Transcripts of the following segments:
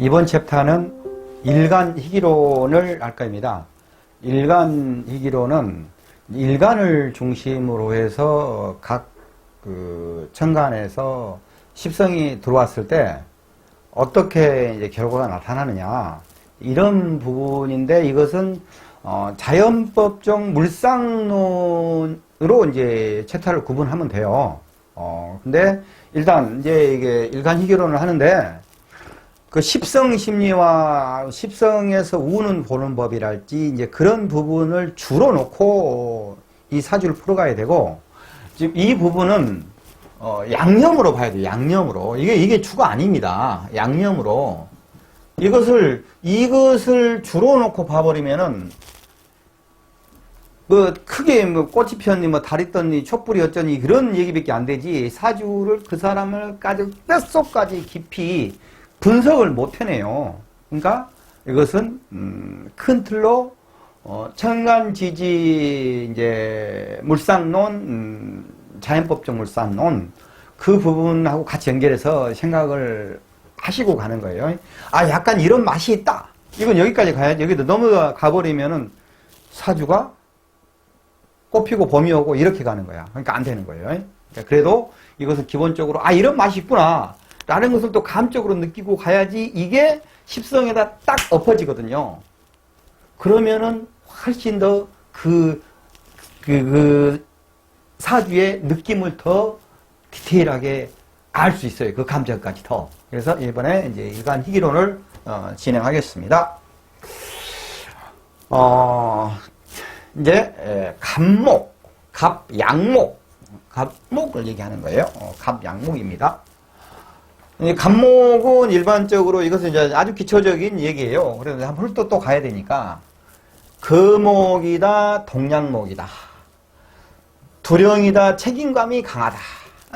이번 챕터는 일간희귀론을 할 겁니다. 일간희귀론은 일간을 중심으로 해서 각 천간에서 십성이 들어왔을 때 어떻게 이제 결과가 나타나느냐 이런 부분인데, 이것은 자연법적 물상론으로 이제 챕터를 구분하면 돼요. 근데 일단 이제 이게 일간희귀론을 하는데, 그 십성 심리와 십성에서 우는 보는 법이랄지 이제 그런 부분을 주로 놓고 이 사주를 풀어가야 되고, 지금 이 부분은 양념으로 봐야 돼요. 양념으로. 이게 주가 아닙니다. 양념으로. 이것을 주로 놓고 봐버리면은, 크게 꽃이 피었니, 달이 떴니, 촛불이 어쩌니, 그런 얘기밖에 안 되지, 사주를 그 사람을 뼛속까지 깊이 분석을 못 해내요. 그러니까 이것은, 큰 틀로, 천간지지, 이제, 물상론, 자연법적 물상론, 그 부분하고 같이 연결해서 생각을 하시고 가는 거예요. 약간 이런 맛이 있다. 이건 여기까지 가야지. 여기도 넘어가 버리면은 사주가 꽃피고 봄이 오고 이렇게 가는 거야. 그러니까 안 되는 거예요. 그러니까 그래도 이것은 기본적으로, 이런 맛이 있구나 라는 것을 또 감적으로 느끼고 가야지 이게 십성에다 딱 엎어지거든요. 그러면은 훨씬 더 그 사주의 느낌을 더 디테일하게 알 수 있어요. 그 감정까지 더. 그래서 이번에 이제 일간희귀론을 진행하겠습니다. 이제 갑목, 갑목을 얘기하는 거예요. 갑양목입니다. 이 갑목은 일반적으로 이것은 이제 아주 기초적인 얘기예요. 그래서 한번 훑어 또 가야 되니까, 금목이다, 동양목이다, 두령이다, 책임감이 강하다.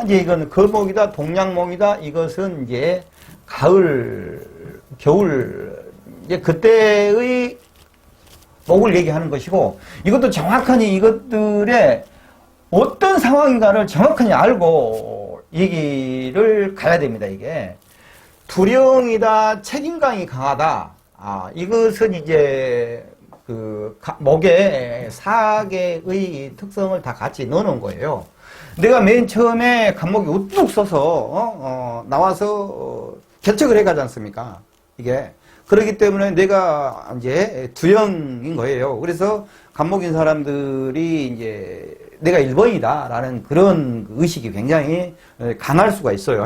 이제 이건 금목이다, 동양목이다. 이것은 이제 가을, 겨울, 이제 그때의 목을 얘기하는 것이고, 이것도 정확하니 이것들의 어떤 상황인가를 정확하니 알고 얘기를 가야 됩니다. 이게 두령이다, 책임감이 강하다. 이것은 이제 목의 사계의 특성을 다 같이 넣어놓은 거예요. 내가 맨 처음에 갑목이 우뚝 서서 나와서 개척을 해가지 않습니까? 이게 그렇기 때문에 내가 이제 두령인 거예요. 그래서 갑목인 사람들이 이제 내가 1번이다라는 그런 의식이 굉장히 강할 수가 있어요.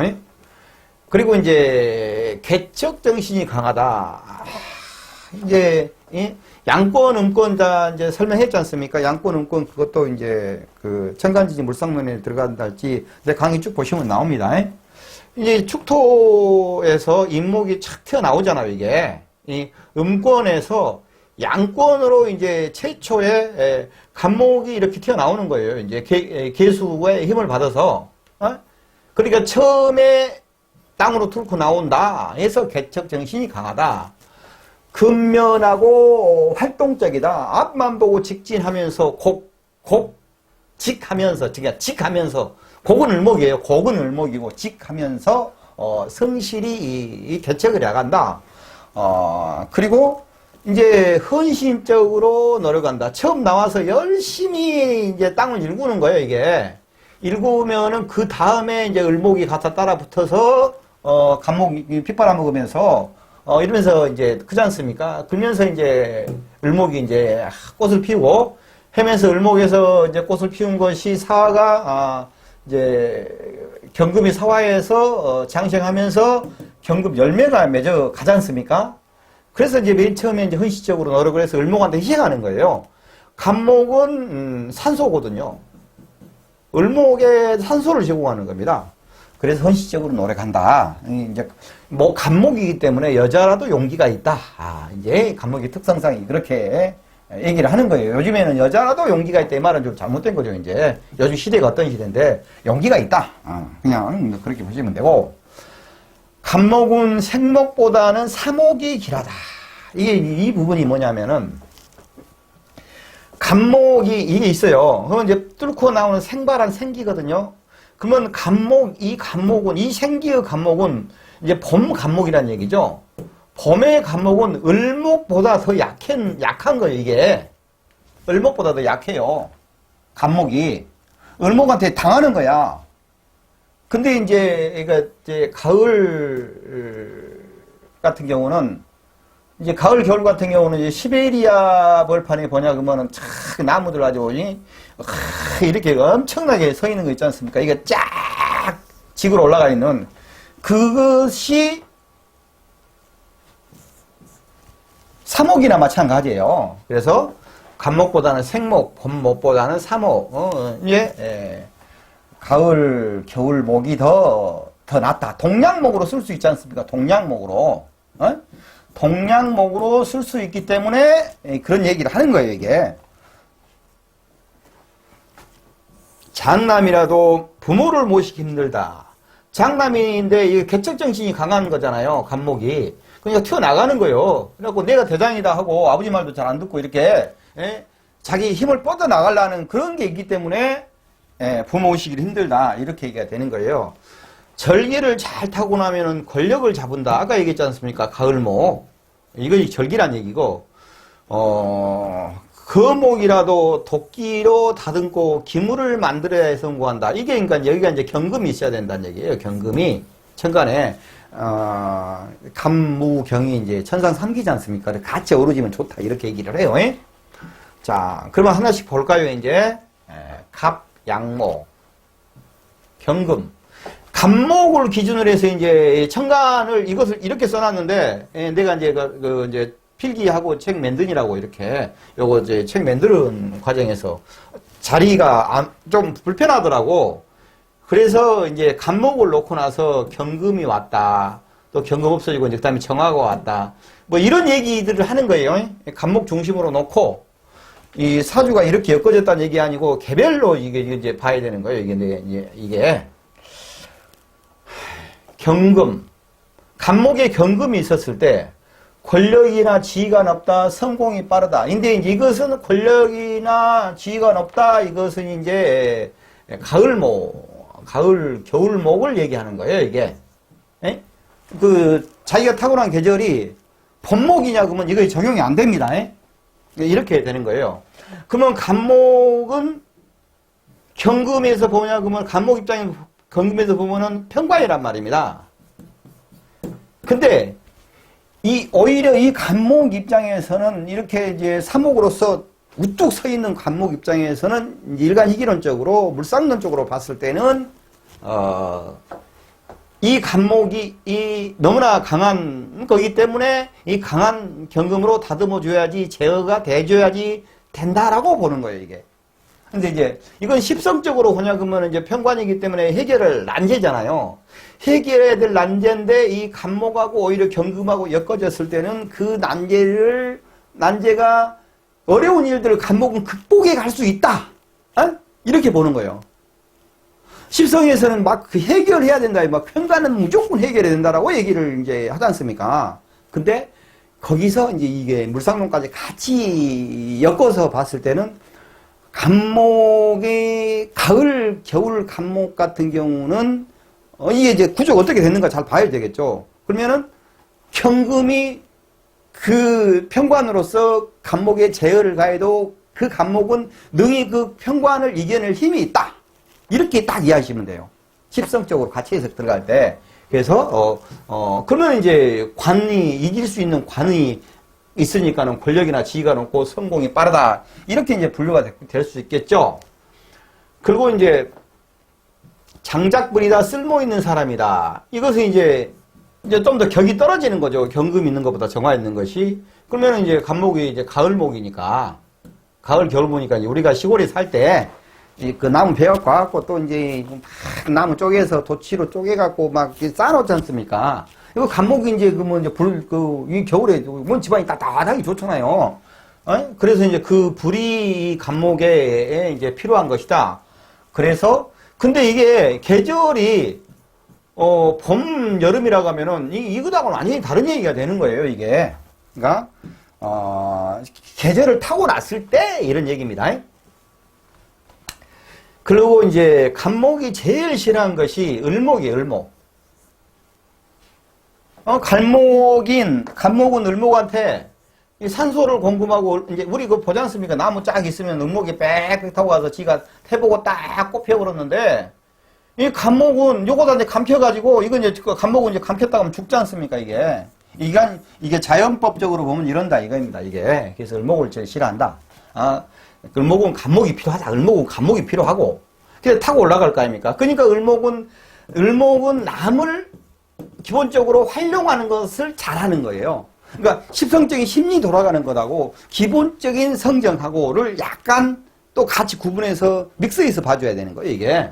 그리고 이제 개척 정신이 강하다. 이제 양권, 음권 다 이제 설명했지 않습니까? 양권, 음권 그것도 이제 그 천간지지 물상론에 들어간다 할지 내 강의 쭉 보시면 나옵니다. 이제 축토에서 인목이 착 튀어나오잖아요, 이게. 이 음권에서 양권으로 이제 최초의 갑목이 이렇게 튀어나오는 거예요. 이제 계수의 힘을 받아서. 그러니까 처음에 땅으로 뚫고 나온다 해서 개척 정신이 강하다. 근면하고 활동적이다. 앞만 보고 직진하면서 직하면서, 직하면서, 곡은 을목이에요. 곡은 을목이고, 직하면서, 성실히 이 개척을 해간다. 그리고, 이제, 헌신적으로 노력한다. 처음 나와서 열심히 이제 땅을 일구는 거예요, 이게. 일구면은 그 다음에 이제 을목이 갖다 따라 붙어서, 갑목이 핏바람 먹으면서, 이러면서 이제 크지 않습니까? 그러면서 이제 을목이 이제 꽃을 피우고, 해면서 을목에서 이제 꽃을 피운 것이 사화가, 이제 경금이 사화에서 장생하면서 경금 열매가 맺어 가지 않습니까? 그래서 이제 맨 처음에 이제 헌신적으로 노력을 해서 을목한테 희생하는 거예요. 갑목은 산소거든요. 을목에 산소를 제공하는 겁니다. 그래서 헌신적으로 노력한다. 이제 갑목이기 때문에 여자라도 용기가 있다. 이제 갑목의 특성상 그렇게 얘기를 하는 거예요. 요즘에는 여자라도 용기가 있다 이 말은 좀 잘못된 거죠. 이제 요즘 시대가 어떤 시대인데 용기가 있다. 그냥 그렇게 보시면 되고, 갑목은 생목보다는 사목이 길하다. 이 부분이 뭐냐면은, 갑목이 이게 있어요. 그건 이제 뚫고 나오는 생발한 생기거든요. 그러면 이 생기의 갑목은 이제 봄 갑목이라는 얘기죠. 봄의 간목은 을목보다 더 약한 거예요, 이게. 을목보다 더 약해요. 간목이. 을목한테 당하는 거야. 근데 이제 가을 같은 경우는, 이제 가을, 겨울 같은 경우는 이제 시베리아 벌판에 보냐, 그러면은 촥 나무들 아주, 이렇게 엄청나게 서 있는 거 있지 않습니까? 이게 쫙 지구로 올라가 있는 그것이 사목이나 마찬가지예요. 그래서 간목보다는 생목, 봄목보다는 사목, 가을, 겨울 목이 더 낫다. 동양목으로 쓸 수 있지 않습니까? 동양목으로. 동양목으로 쓸 수 있기 때문에 그런 얘기를 하는 거예요, 이게. 장남이라도 부모를 모시기 힘들다. 장남인데 이게 개척정신이 강한 거잖아요, 간목이. 그러니까 튀어나가는 거예요. 그래갖고 내가 대장이다 하고 아버지 말도 잘 안 듣고 이렇게 자기 힘을 뻗어나가려는 그런 게 있기 때문에 부모 모시기를 힘들다. 이렇게 얘기가 되는 거예요. 절기를 잘 타고 나면은 권력을 잡은다. 아까 얘기했지 않습니까? 가을목. 이거 절기란 얘기고, 거목이라도 도끼로 다듬고 기물을 만들어야 성공한다. 이게 그러니까 여기가 이제 경금이 있어야 된다는 얘기예요. 경금이 천간에 간무경이 이제 천상 3기지 않습니까? 같이 어우러지면 좋다. 이렇게 얘기를 해요. 자, 그러면 하나씩 볼까요? 이제 갑, 양목, 경금. 간목을 기준으로 해서 이제 천간을 이것을 이렇게 써놨는데 내가 이제 이제 필기하고 책 만드니라고 이렇게 요거 이제 책 만드는 과정에서 자리가 좀 불편하더라고. 그래서 이제 간목을 놓고 나서 경금이 왔다. 또 경금 없어지고 이제 그다음에 정화가 왔다. 뭐 이런 얘기들을 하는 거예요. 간목 중심으로 놓고 이 사주가 이렇게 엮어졌다는 얘기 아니고 개별로 이게 이제 봐야 되는 거예요. 이게 경금, 간목에 경금이 있었을 때 권력이나 지위가 높다, 성공이 빠르다. 근데 이제 이것은 권력이나 지위가 높다. 이것은 이제 가을목, 가을, 겨울목을 얘기하는 거예요, 이게. 자기가 타고난 계절이 봄목이냐, 그러면 이거 적용이 안 됩니다. 이렇게 되는 거예요. 그러면 간목은 경금에서 보냐, 그러면 간목 입장에 경금에서 보면은 편관이란 말입니다. 근데 오히려 이 간목 입장에서는 이렇게 이제 사목으로서 우뚝 서 있는 간목 입장에서는 일간 희기론적으로 물상론적으로 봤을 때는 이 간목이 너무나 강한 거기 때문에 이 강한 경금으로 다듬어 줘야지 제어가 돼줘야지 된다라고 보는 거예요, 이게. 근데 이제 이건 십성적으로 보냐 그러면 이제 편관이기 때문에 해결을 난제잖아요. 해결해야 될 난제인데 이 간목하고 오히려 경금하고 엮어졌을 때는 그 난제가 어려운 일들을 간목은 극복해 갈 수 있다. 이렇게 보는 거예요. 십성에서는 막 그 해결해야 된다. 막 편관은 무조건 해결해야 된다라고 얘기를 이제 하지 않습니까? 근데 거기서 이제 이게 물상론까지 같이 엮어서 봤을 때는 간목의 가을, 겨울 간목 같은 경우는 이게 이제 구조가 어떻게 됐는가 잘 봐야 되겠죠. 그러면은 경금이 그 편관으로서 간목의 제어를 가해도 그 간목은 능히 그 편관을 이겨낼 힘이 있다. 이렇게 딱 이해하시면 돼요. 십성적으로 같이 해석 들어갈 때. 그래서 그러면 이제 관이 이길 수 있는 관이 있으니까는 권력이나 지위가 높고 성공이 빠르다. 이렇게 이제 분류가 될 수 있겠죠. 그리고 이제 장작불이다, 쓸모 있는 사람이다. 이것은 이제 좀 더 격이 떨어지는 거죠. 경금 있는 것보다 정화 있는 것이. 그러면 이제 간목이 이제 가을목이니까, 가을, 겨울목이니까 우리가 시골에 살 때 그 나무 베어 가갖고 또 이제 막 나무 쪼개서 도치로 쪼개갖고 막 쌓아놓지 않습니까? 이거 간목이 이제 그러면 이제 이 겨울에 뭐 집안이 따뜻하기 좋잖아요. 그래서 이제 그 불이 간목에 이제 필요한 것이다. 그래서 근데 이게 계절이 봄, 여름이라고 하면은 이거하고는 완전히 다른 얘기가 되는 거예요, 이게. 그러니까 계절을 타고 났을 때 이런 얘기입니다. 그리고 이제 간목이 제일 싫어하는 것이 을목이에요, 을목. 간목은 을목한테 이 산소를 공급하고, 이제 우리 그거 보지 않습니까? 나무 쫙 있으면 을목이 빽빽 타고 와서 지가 해보고 딱 꼽혀버렸는데, 이 간목은 요거다 이제 감켜가지고, 이건 이제 간목은 이제 감켰다가 하면 죽지 않습니까, 이게. 이게 자연법적으로 보면 이런다, 이거입니다, 이게. 그래서 을목을 제일 싫어한다. 을목은 간목이 필요하다. 을목은 간목이 필요하고. 그래서 타고 올라갈 거 아닙니까? 그러니까 을목은 남을 기본적으로 활용하는 것을 잘하는 거예요. 그러니까 십성적인 심리 돌아가는 것하고 기본적인 성정하고를 약간 또 같이 구분해서 믹스해서 봐줘야 되는 거예요, 이게.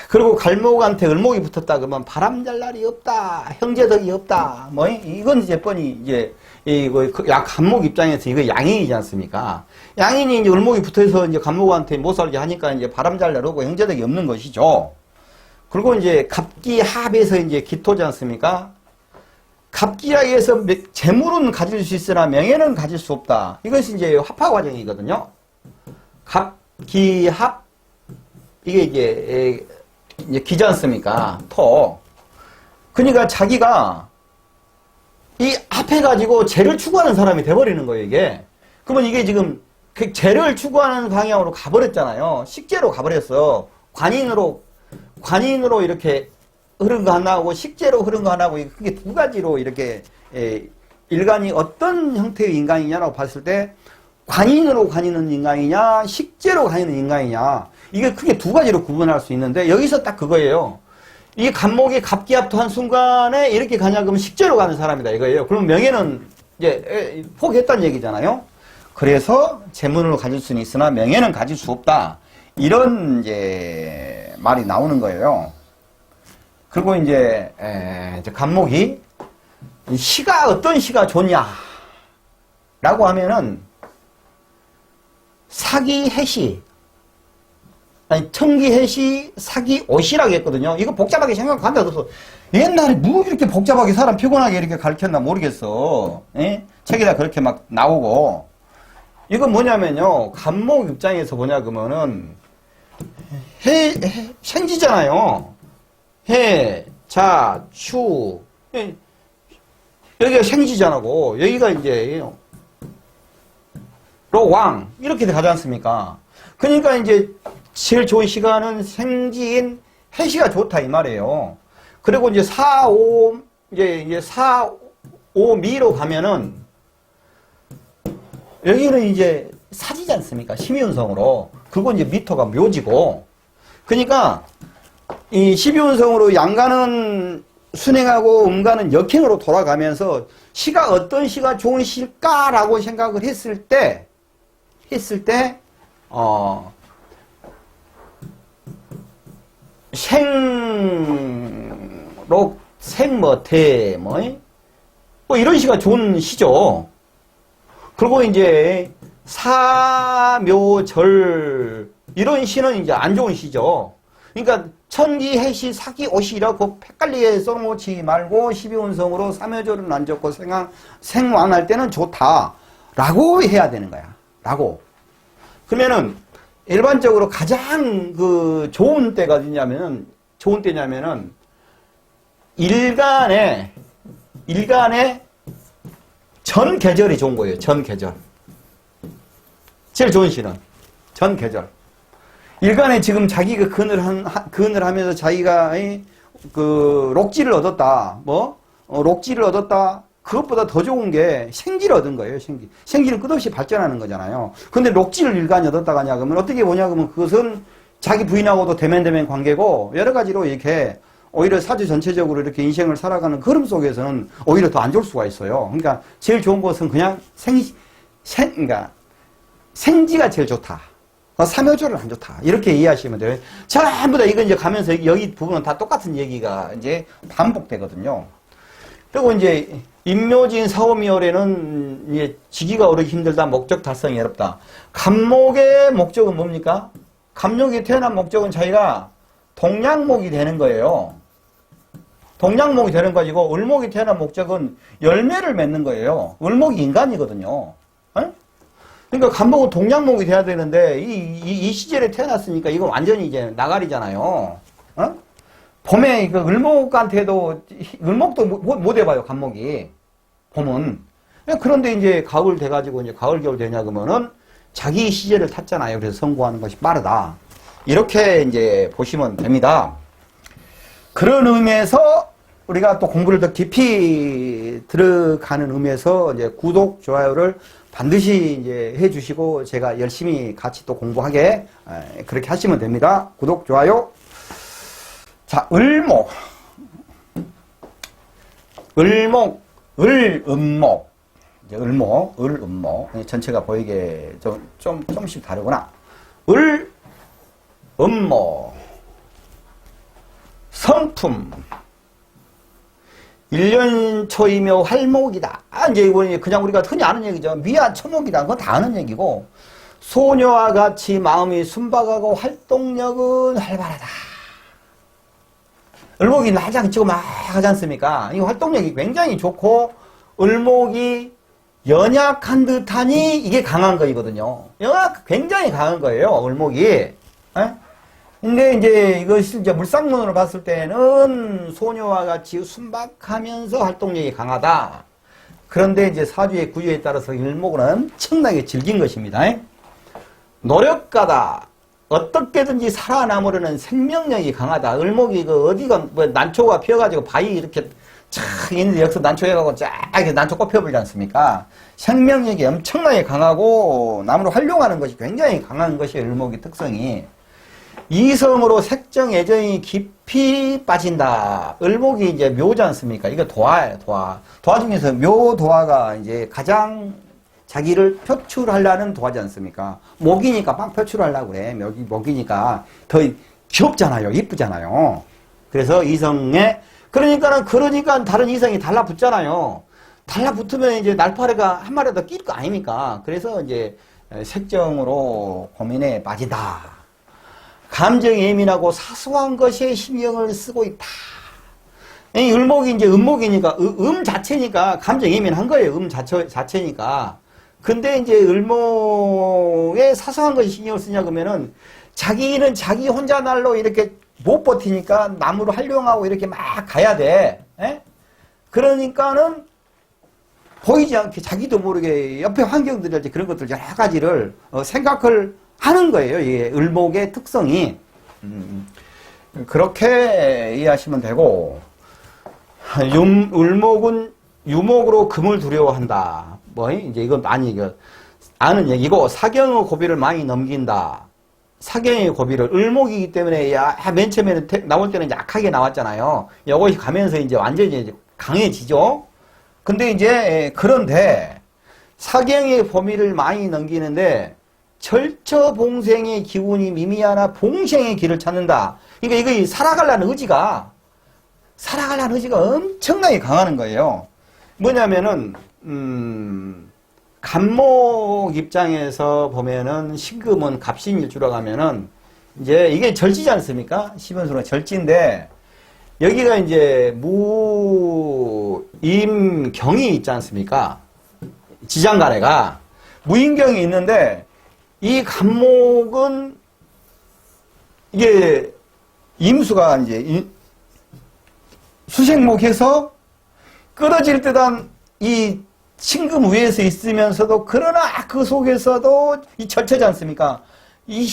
그리고 갈목한테 을목이 붙었다 그러면 바람잘 날이 없다, 형제덕이 없다, 뭐 이건 이제 뻔히 이제 이거 간목 입장에서 이거 양인이지 않습니까? 양인이 이제 을목이 붙어서 이제 간목한테 못 살게 하니까 이제 바람잘 날 없고 형제덕이 없는 것이죠. 그리고 이제 갑기합에서 이제 기토지 않습니까? 갑기하에서 재물은 가질 수 있으나 명예는 가질 수 없다. 이것이 이제 합화 과정이거든요. 갑기합 이게 이제 기지 않습니까? 토. 그러니까 자기가 이 합해가지고 재를 추구하는 사람이 돼버리는 거예요, 이게. 그러면 이게 지금 그 재를 추구하는 방향으로 가버렸잖아요. 식재로 가버렸어. 관인으로 이렇게 흐른 거 하나하고 식재로 흐른 거 하나하고 그게 두 가지로 이렇게 일간이 어떤 형태의 인간이냐라고 봤을 때 관인으로 가니는 인간이냐 식재로 가니는 인간이냐 이게 크게 두 가지로 구분할 수 있는데 여기서 딱 그거예요. 이 간목이 갑기합토한 순간에 이렇게 가냐 그러면 식재로 가는 사람이다 이거예요. 그러면 명예는 이제 포기했다는 얘기잖아요. 그래서 재물을 가질 수는 있으나 명예는 가질 수 없다. 이런 이제 말이 나오는 거예요. 그리고 이제 간목이 시가 어떤 시가 좋냐 라고 하면은 사기해시 아니 청기해시 사기오시라고 했거든요. 이거 복잡하게 생각한다 그래서 옛날에 뭐 이렇게 복잡하게 사람 피곤하게 이렇게 가르쳤나 모르겠어. 책에다 그렇게 막 나오고 이건 뭐냐면요 간목 입장에서 뭐냐 그러면은 생지잖아요. 해, 자, 추. 여기가 생지잖아고. 여기가 이제, 로왕. 이렇게 가지 않습니까? 그러니까 이제, 제일 좋은 시간은 생지인 해시가 좋다, 이 말이에요. 그리고 이제 이제 4, 5 미로 가면은, 여기는 이제 사지지 않습니까? 심의운성으로. 그거 이제 미토가 묘지고. 그러니까, 이 12운성으로 양간은 순행하고 음간은 역행으로 돌아가면서 시가 어떤 시가 좋은 시일까라고 생각을 했을 때 생록, 생머태, 뭐 이런 시가 좋은 시죠. 그리고 이제 사묘절 이런 시는 이제 안 좋은 시죠. 그러니까 천기, 해시, 사기, 오시라고 헷갈리게 써놓지 말고 12운성으로 삼여절은 안 좋고 생왕할 때는 좋다 라고 해야 되는 거야. 라고. 그러면은 일반적으로 가장 그 좋은 때가 어디냐면은 일간에 전 계절이 좋은 거예요. 전 계절. 제일 좋은 시는 전 계절. 일간에 지금 자기가 근을 하면서 자기가 그 록지를 얻었다. 록지를 얻었다. 그것보다 더 좋은 게 생지를 얻은 거예요. 생지는 끝없이 발전하는 거잖아요. 근데 록지를 일간이 얻었다가 하냐 그러면 어떻게 보냐 그러면 그것은 자기 부인하고도 대면대면 관계고 여러 가지로 이렇게 오히려 사주 전체적으로 이렇게 인생을 살아가는 흐름 속에서는 오히려 더 안 좋을 수가 있어요. 그러니까 제일 좋은 것은 그냥 그러니까 생지가 제일 좋다. 삼여절은 안 좋다. 이렇게 이해하시면 돼요. 전부 다 이거 이제 가면서 여기 부분은 다 똑같은 얘기가 이제 반복되거든요. 그리고 이제 임묘진 사오미월에는 이제 지기가 오르기 힘들다. 목적 달성이 어렵다. 간목의 목적은 뭡니까? 간목이 태어난 목적은 자기가 동양목이 되는 거예요. 동양목이 되는 것이고 을목이 태어난 목적은 열매를 맺는 거예요. 을목이 인간이거든요. 그러니까 간목은 동양목이 돼야 되는데 이 시절에 태어났으니까 이건 완전히 이제 나가리잖아요. 봄에 그 을목한테도, 을목도 못 해봐요, 간목이. 봄은. 그런데 이제 가을 돼가지고 이제 가을, 겨울 되냐, 그러면은 자기 시절을 탔잖아요. 그래서 선고하는 것이 빠르다. 이렇게 이제 보시면 됩니다. 그런 의미에서 우리가 또 공부를 더 깊이 들어가는 의미에서 이제 구독, 좋아요를 반드시 이제 해주시고 제가 열심히 같이 또 공부하게 그렇게 하시면 됩니다. 구독, 좋아요. 자, 을목. 을목, 을음목. 이제 을목, 을음목. 전체가 보이게 조금씩 다르구나. 을음목. 성품. 1년 초이며 활목이다. 이제 이거 그냥 우리가 흔히 아는 얘기죠. 미아 초목이다. 그건 다 아는 얘기고. 소녀와 같이 마음이 순박하고 활동력은 활발하다. 을목이 날장 치고 막 하지 않습니까? 이 활동력이 굉장히 좋고, 을목이 연약한 듯하니 이게 강한 거이거든요. 굉장히 강한 거예요, 을목이. 에? 근데 이제 이것이 이제 물상문으로 봤을 때는 소녀와 같이 순박하면서 활동력이 강하다. 그런데 이제 사주의 구조에 따라서 을목은 엄청나게 질긴 것입니다. 노력가다. 어떻게든지 살아남으려는 생명력이 강하다. 을목이 그 어디가 뭐 난초가 피어가지고 바위 이렇게 쫙 있는데 여기서 난초 해가고 쫙 이렇게 난초 꽃 피어버리지 않습니까? 생명력이 엄청나게 강하고 나무를 활용하는 것이 굉장히 강한 것이 을목의 특성이. 이성으로 색정 애정이 깊이 빠진다. 을목이 이제 묘지 않습니까? 이거 도화예요, 도화. 도화 중에서 묘도화가 이제 가장 자기를 표출하려는 도화지 않습니까? 목이니까 막 표출하려고 그래. 목이니까 더 귀엽잖아요. 이쁘잖아요. 그래서 이성에, 그러니까 다른 이성이 달라붙잖아요. 달라붙으면 이제 날파리가 한 마리 더 낄 거 아닙니까? 그래서 이제 색정으로 고민에 빠진다. 감정이 예민하고 사소한 것에 신경을 쓰고 있다. 이 을목이 이제 음목이니까, 자체니까 감정 예민한 거예요. 자체니까. 근데 이제 을목의 사소한 것에 신경을 쓰냐 그러면은 자기는 자기 혼자 날로 이렇게 못 버티니까 나무를 활용하고 이렇게 막 가야 돼. 에? 그러니까는 보이지 않게 자기도 모르게 옆에 환경들이 그런 것들 여러 가지를 생각을 하는 거예요. 이게 을목의 특성이. 그렇게 이해하시면 되고, 을목은 유목으로 금을 두려워한다. 뭐, 이제 이건 많이 아는 얘기고, 사경의 고비를 많이 넘긴다. 사경의 고비를, 을목이기 때문에, 맨 처음에는 나올 때는 약하게 나왔잖아요. 이것이 가면서 이제 완전히 이제 강해지죠. 근데 이제, 그런데, 사경의 범위를 많이 넘기는데, 절처봉생의 기운이 미미하나 봉생의 길을 찾는다. 그러니까 이거 살아가려는 의지가 엄청나게 강하는 거예요. 뭐냐면은, 간목 입장에서 보면은 신금은 갑신일주라고 하면은 이제 이게 절지지 않습니까? 시변수는 절지인데 여기가 이제 무임경이 있지 않습니까? 지장간에가 무임경이 있는데 이 간목은 이게 임수가 이제 수생목해서 끊어질 듯한 이 신금 위에서 있으면서도 그러나 그 속에서도 이 절체지 않습니까? 이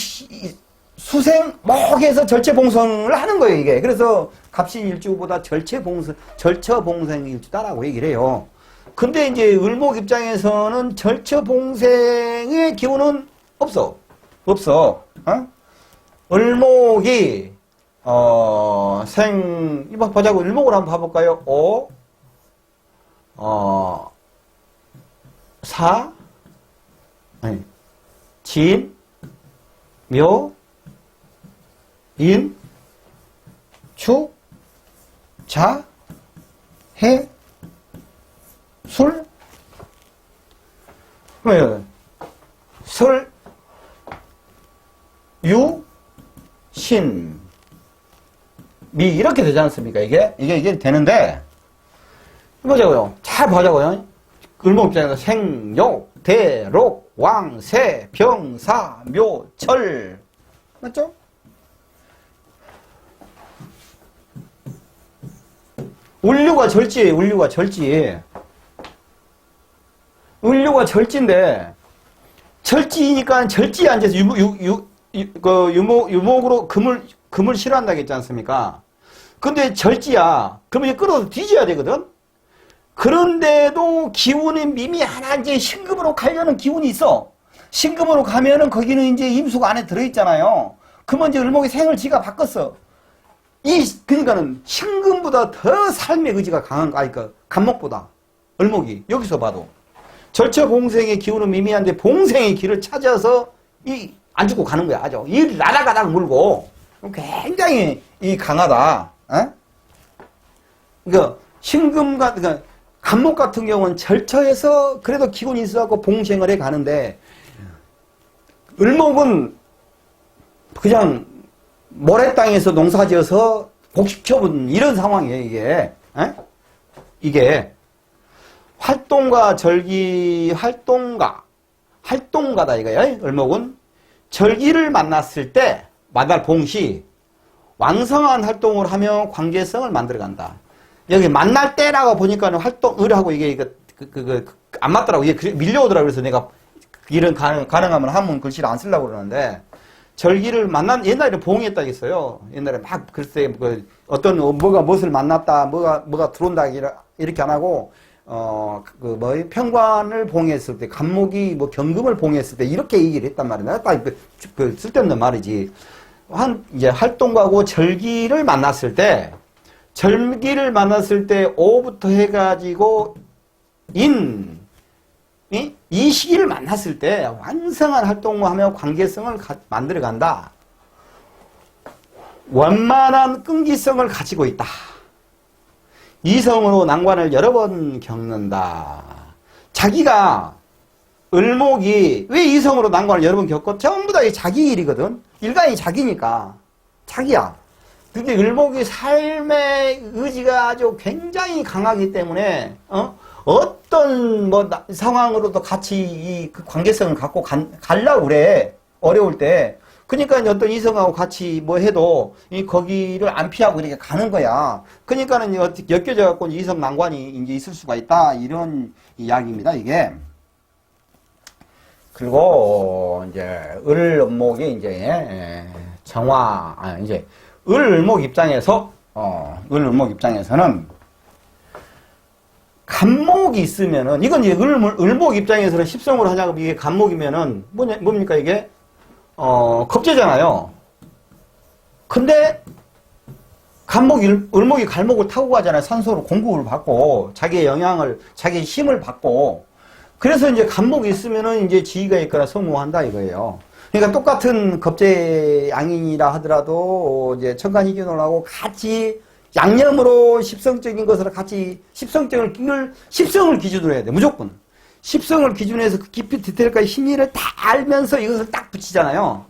수생목에서 절체봉성을 하는 거예요, 이게. 그래서 갑신일주보다 절처봉생일주다라고 얘기를 해요. 근데 이제 을목 입장에서는 절처봉생의 기운은 없어. 을목이, 이거 보자고. 을목을 한번 봐볼까요? 진, 묘, 인, 축, 자, 해, 술, 설, 유, 신, 미 이렇게 되지 않습니까? 이게 되는데 보자고요. 잘 보자고요. 을목 입장에서 생욕, 대록, 왕,세, 병,사, 묘, 철 맞죠? 을류가 절지예요. 을류가 절지. 을류가 절지인데 절지니까 절지에 앉아서 유목으로 금을 싫어한다고 했지 않습니까? 근데 절지야. 그러면 이제 끌어서 뒤져야 되거든? 그런데도 기운이 미미하나 이제 신금으로 가려는 기운이 있어. 신금으로 가면은 거기는 이제 임수가 안에 들어있잖아요. 그러면 이제 을목이 생을 지가 바꿨어. 그러니까는 신금보다 더 삶의 의지가 강한 거, 그 간목보다. 을목이. 여기서 봐도. 절처 봉생의 기운은 미미한데 봉생의 길을 찾아서 안 죽고 가는 거야. 아주. 이 라다가닥 물고. 굉장히 강하다. 어? 그러니까 그러니까 간목 같은 경우는 절처에서 그래도 기운이 있어갖고 봉생을 해 가는데, 을목은 그냥 모래 땅에서 농사 지어서 곡식처분 이런 상황이에요, 이게. 에? 이게 활동가 절기 활동가다 이거예요. 을목은 절기를 만났을 때 만날 봉시 왕성한 활동을 하며 관계성을 만들어간다. 여기 만날 때라고 보니까는 을하고 이게 안 맞더라고. 이게 밀려오더라고. 그래서 내가 이런 가능하면 한문 글씨를 안 쓰려고 그러는데, 절기를 옛날에 봉했다 했어요. 옛날에 막 글쎄 어떤 뭐가 무엇을 만났다, 뭐가 들어온다 이렇게 안 하고 편관을 봉했을 때, 간목이 경금을 봉했을 때 이렇게 얘기를 했단 말이야. 딱 쓸데없는 말이지. 이제 활동가고 절기를 만났을 때 오부터 해가지고 이 시기를 만났을 때 완성한 활동을 하며 관계성을 만들어간다. 원만한 끈기성을 가지고 있다. 이성으로 난관을 여러 번 겪는다. 자기가 을목이 왜 이성으로 난관을 여러 번 겪고 전부 다 자기 일이거든. 일간이 자기니까. 자기야. 근데 을목이 삶의 의지가 아주 굉장히 강하기 때문에 어떤 상황으로도 같이 그 관계성을 갖고 가려고 그래. 어려울 때. 그러니까 어떤 이성하고 같이 해도 거기를 안 피하고 이렇게 가는 거야. 그러니까는 엮여져 갖고 이성 난관이 이제 있을 수가 있다. 이런 이야기입니다, 이게. 그리고 이제 을목이 이제 이제 을목 입장에서는 간목이 있으면은, 이건 이제 을목 입장에서는 십성으로 하자고 이게 간목이면은 뭡니까 이게? 겁재잖아요. 근데 을목이 간목을 타고 가잖아요. 산소로 공급을 받고 자기의 영향을, 자기의 힘을 받고. 그래서 이제 간목이 있으면은 이제 지위가 있거나 성무한다 이거예요. 그러니까 똑같은 겁재 양인이라 하더라도 이제 천간희균을 같이 양념으로 십성적인 것을 같이 십성을 기준으로 해야 돼. 무조건. 십성을 기준해서 그 깊이 디테일까지 심리를 다 알면서 이것을 딱 붙이잖아요.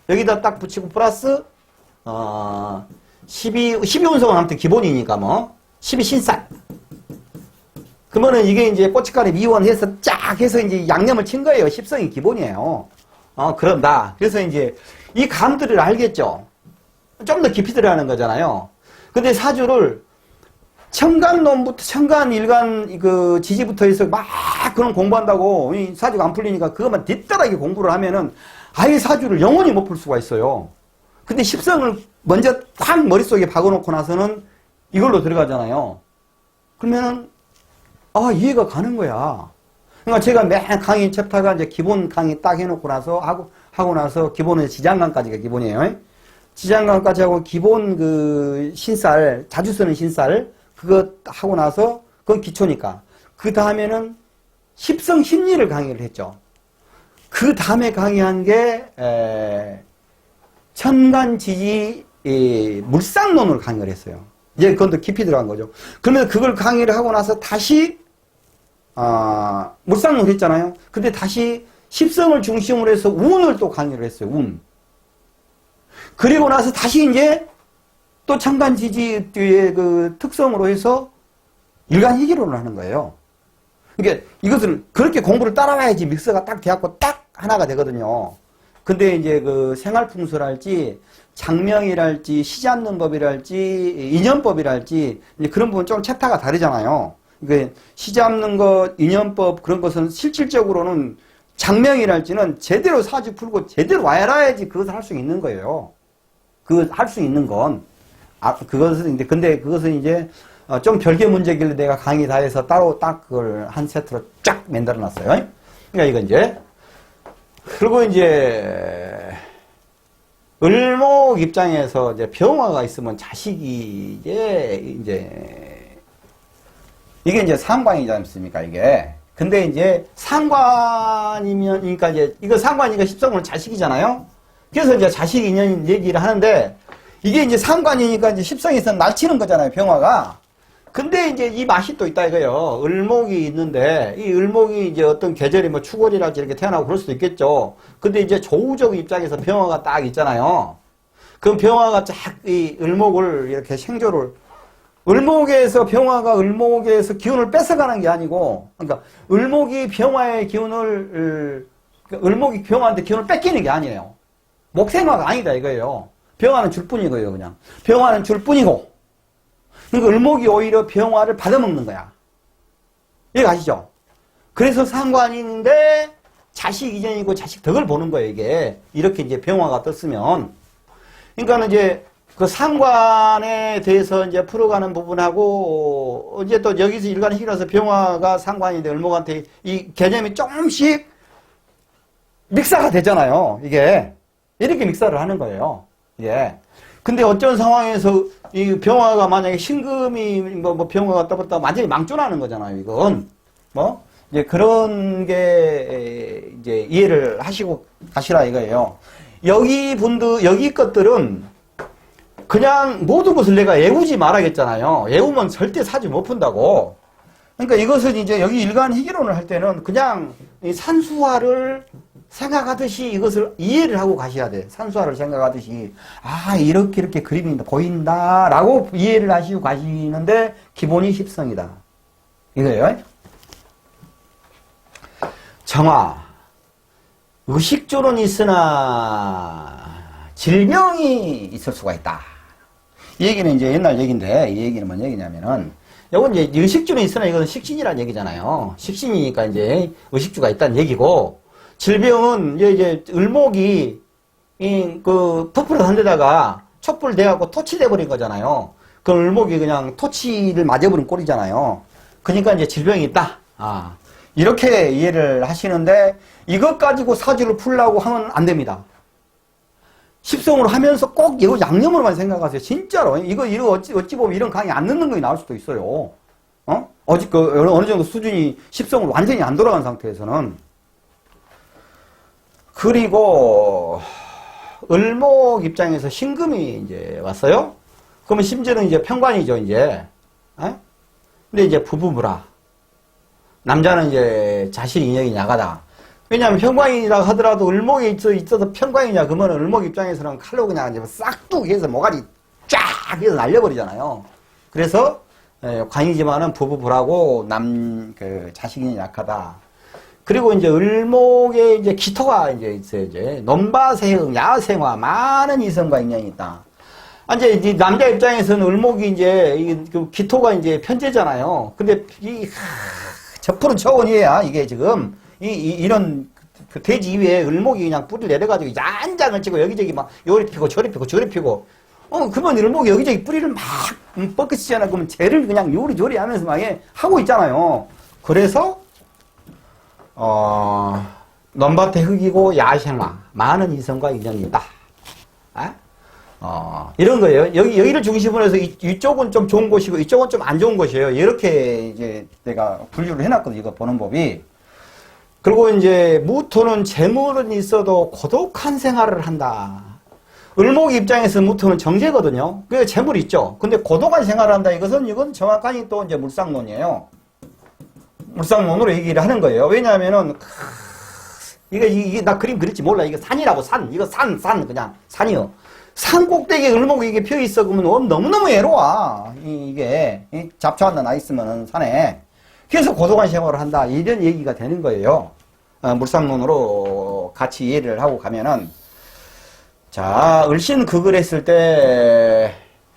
여기다 딱 붙이고 플러스 12운성은 아무튼 기본이니까 12신살. 그러면은 이게 이제 꼬치가리 미원해서 쫙 해서 이제 양념을 친 거예요. 십성이 기본이에요. 그런다. 그래서 이제 이 감들을 알겠죠. 좀 더 깊이 들어가는 거잖아요. 근데 사주를 천간론부터 천간일간 지지부터 해서 막 그런 공부한다고 사주가 안 풀리니까 그것만 뒤따라게 공부를 하면은 아예 사주를 영원히 못 풀 수가 있어요. 근데 십성을 먼저 딱 머릿속에 박아놓고 나서는 이걸로 들어가잖아요. 그러면은 이해가 가는 거야. 그러니까 제가 맨 강의 챕터가 이제 기본 강의 딱 해놓고 나서 하고 나서 기본은 지장간까지가 기본이에요. 지장간까지 하고 기본 신살, 자주 쓰는 신살 그거 하고 나서 그건 기초니까. 그 다음에는 십성 심리를 강의를 했죠. 그 다음에 강의한 게 천간지지 물상론을 강의를 했어요. 이제 그건 더 깊이 들어간 거죠. 그러면 그걸 강의를 하고 나서 다시 물상론 했잖아요. 근데 다시 십성을 중심으로 해서 운을 또 강의를 했어요. 운. 그리고 나서 다시 이제 또 천간지지의 그 특성으로 해서 일간희기론을 하는 거예요. 그러니까 이것을 그렇게 공부를 따라와야지 믹서가 딱 돼갖고 딱 하나가 되거든요. 근데 이제 그 생활풍수랄지 장명이랄지 시잡는 법이랄지 인연법이랄지 이제 그런 부분 좀 챕터가 다르잖아요. 그러니까 시잡는 것, 인연법 그런 것은 실질적으로는 장명이랄지는 제대로 사주 풀고 제대로 와야지 그것을 할 수 있는 거예요. 그 할 수 있는 건 그것은 이제 근데 그것은 이제 좀 별개 문제길래 내가 강의 다 해서 따로 딱 그걸 한 세트로 쫙 만들어 놨어요. 그러니까 이건 이제 그리고 이제 을목 입장에서 이제 병화가 있으면 자식이 이제 이게 이제 상관이지 않습니까, 이게. 근데 이제 상관이면, 그러니까 이제, 이거 상관이니까 십성은 자식이잖아요? 그래서 이제 자식 인연 얘기를 하는데, 이게 이제 상관이니까 이제 십성에서 날치는 거잖아요, 병화가. 근데 이제 이 맛이 또 있다 이거요. 을목이 있는데, 이 을목이 이제 어떤 계절이 뭐 추월이랄지 이렇게 태어나고 그럴 수도 있겠죠. 근데 이제 조우적 입장에서 병화가 딱 있잖아요. 그럼 병화가 쫙 이 을목을 이렇게 생조를 을목에서 병화가 을목에서 기운을 뺏어가는 게 아니고, 그러니까 을목이 병화의 기운을 을목이 병화한테 기운을 뺏기는 게 아니에요. 목생화가 아니다 이거예요. 병화는 줄 뿐이고요, 그냥. 병화는 줄 뿐이고. 그러니까 을목이 오히려 병화를 받아먹는 거야. 이해 가시죠? 그래서 상관인데 자식 이전이고 자식 덕을 보는 거예요, 이게. 이렇게 이제 병화가 떴으면. 그러니까는 이제 그 상관에 대해서 이제 풀어가는 부분하고, 이제 또 여기서 일간식이라서 병화가 상관인데 을목한테 이 개념이 조금씩 믹사가 되잖아요. 이게. 이렇게 믹사를 하는 거예요. 예. 근데 어떤 상황에서 이 병화가 만약에 신금이 뭐 병화가 떠봤다 완전히 망존하는 거잖아요. 이건. 뭐? 이제 그런 게 이제 이해를 하시고 가시라 이거예요. 여기 것들은 그냥 모든 것을 내가 애우지 말아야겠잖아요. 애우면 절대 사주 못 푼다고. 그러니까 이것은 이제 여기 일간희귀론을 할 때는 그냥 이 산수화를 생각하듯이 이것을 이해를 하고 가셔야 돼. 산수화를 생각하듯이. 아, 이렇게 그림이 보인다. 라고 이해를 하시고 가시는데 기본이 십성이다. 이거예요. 정화. 의식조는 있으나 질병이 있을 수가 있다. 이 얘기는 이제 옛날 얘기인데, 이 얘기는 뭔 얘기냐면은, 요건 이제 의식주는 있으나 이건 식신이라는 얘기잖아요. 식신이니까 이제 의식주가 있다는 얘기고, 질병은 이제 을목이 퍼프를 한 데다가 촛불 돼갖고 토치 돼버린 거잖아요. 그 을목이 그냥 토치를 맞아버린 꼴이잖아요. 그러니까 이제 질병이 있다. 아, 이렇게 이해를 하시는데, 이것 가지고 사주를 풀라고 하면 안 됩니다. 십성으로 하면서 꼭 이거 양념으로만 생각하세요. 진짜로. 이거 어찌 보면 이런 강의 안 듣는 거이 나올 수도 있어요. 어느 정도 수준이 십성으로 완전히 안 돌아간 상태에서는. 그리고, 을목 입장에서 신금이 이제 왔어요? 그러면 심지어는 이제 편관이죠, 이제. 근데 이제 부부부라. 남자는 이제 자식 인연이 약하다. 왜냐하면 편관이라 하더라도 을목이 있어서 편관이냐 그러면 을목 입장에서는 칼로 그냥 이제 싹둑 해서 모가리 쫙 해서 날려버리잖아요. 그래서 관이지만은 부부부라고 자식이 약하다. 그리고 이제 을목에 이제 기토가 이제 있어요. 이제 논바세흥, 야생화 많은 이성과 인연이 있다. 이제 남자 입장에서는 을목이 이제 그 기토가 이제 편제잖아요. 근데 저 푸른 초원이야 이게 지금. 이런 그 돼지 위에 을목이 그냥 뿌리를 내려가지고 얀장을 치고 여기저기 막 요리 피고 저리 피고 저리 피고 그러면 을목이 여기저기 뿌리를 막 뻗으시잖아. 그러면 쟤를 그냥 요리조리 하면서 막 하고 있잖아요. 그래서 논밭에 흙이고 야생화 많은 이성과 인연이 있다. 이런 거예요. 여기를 중심으로 해서 이쪽은 좀 좋은 곳이고 이쪽은 좀 안 좋은 곳이에요. 이렇게 이제 내가 분류를 해놨거든요. 이거 보는 법이. 그리고 이제 무토는 재물은 있어도 고독한 생활을 한다. 을목 입장에서 무토는 정제거든요. 그게 재물이 있죠. 근데 고독한 생활을 한다. 이건 정확하니 또 이제 물상론이에요. 물상론으로 얘기를 하는 거예요. 왜냐하면은 이게 나 그림 그릴지 몰라. 이거 산이라고 산. 이거 산 그냥 산이요. 산 꼭대기에 을목이 이게 펴 있어 그러면 너무너무 외로워. 이게 잡초 하나 나 있으면은 산에. 그래서 고독한 생활을 한다. 이런 얘기가 되는 거예요. 물상론으로 같이 이해를 하고 가면은, 자, 을신극을 했을 때,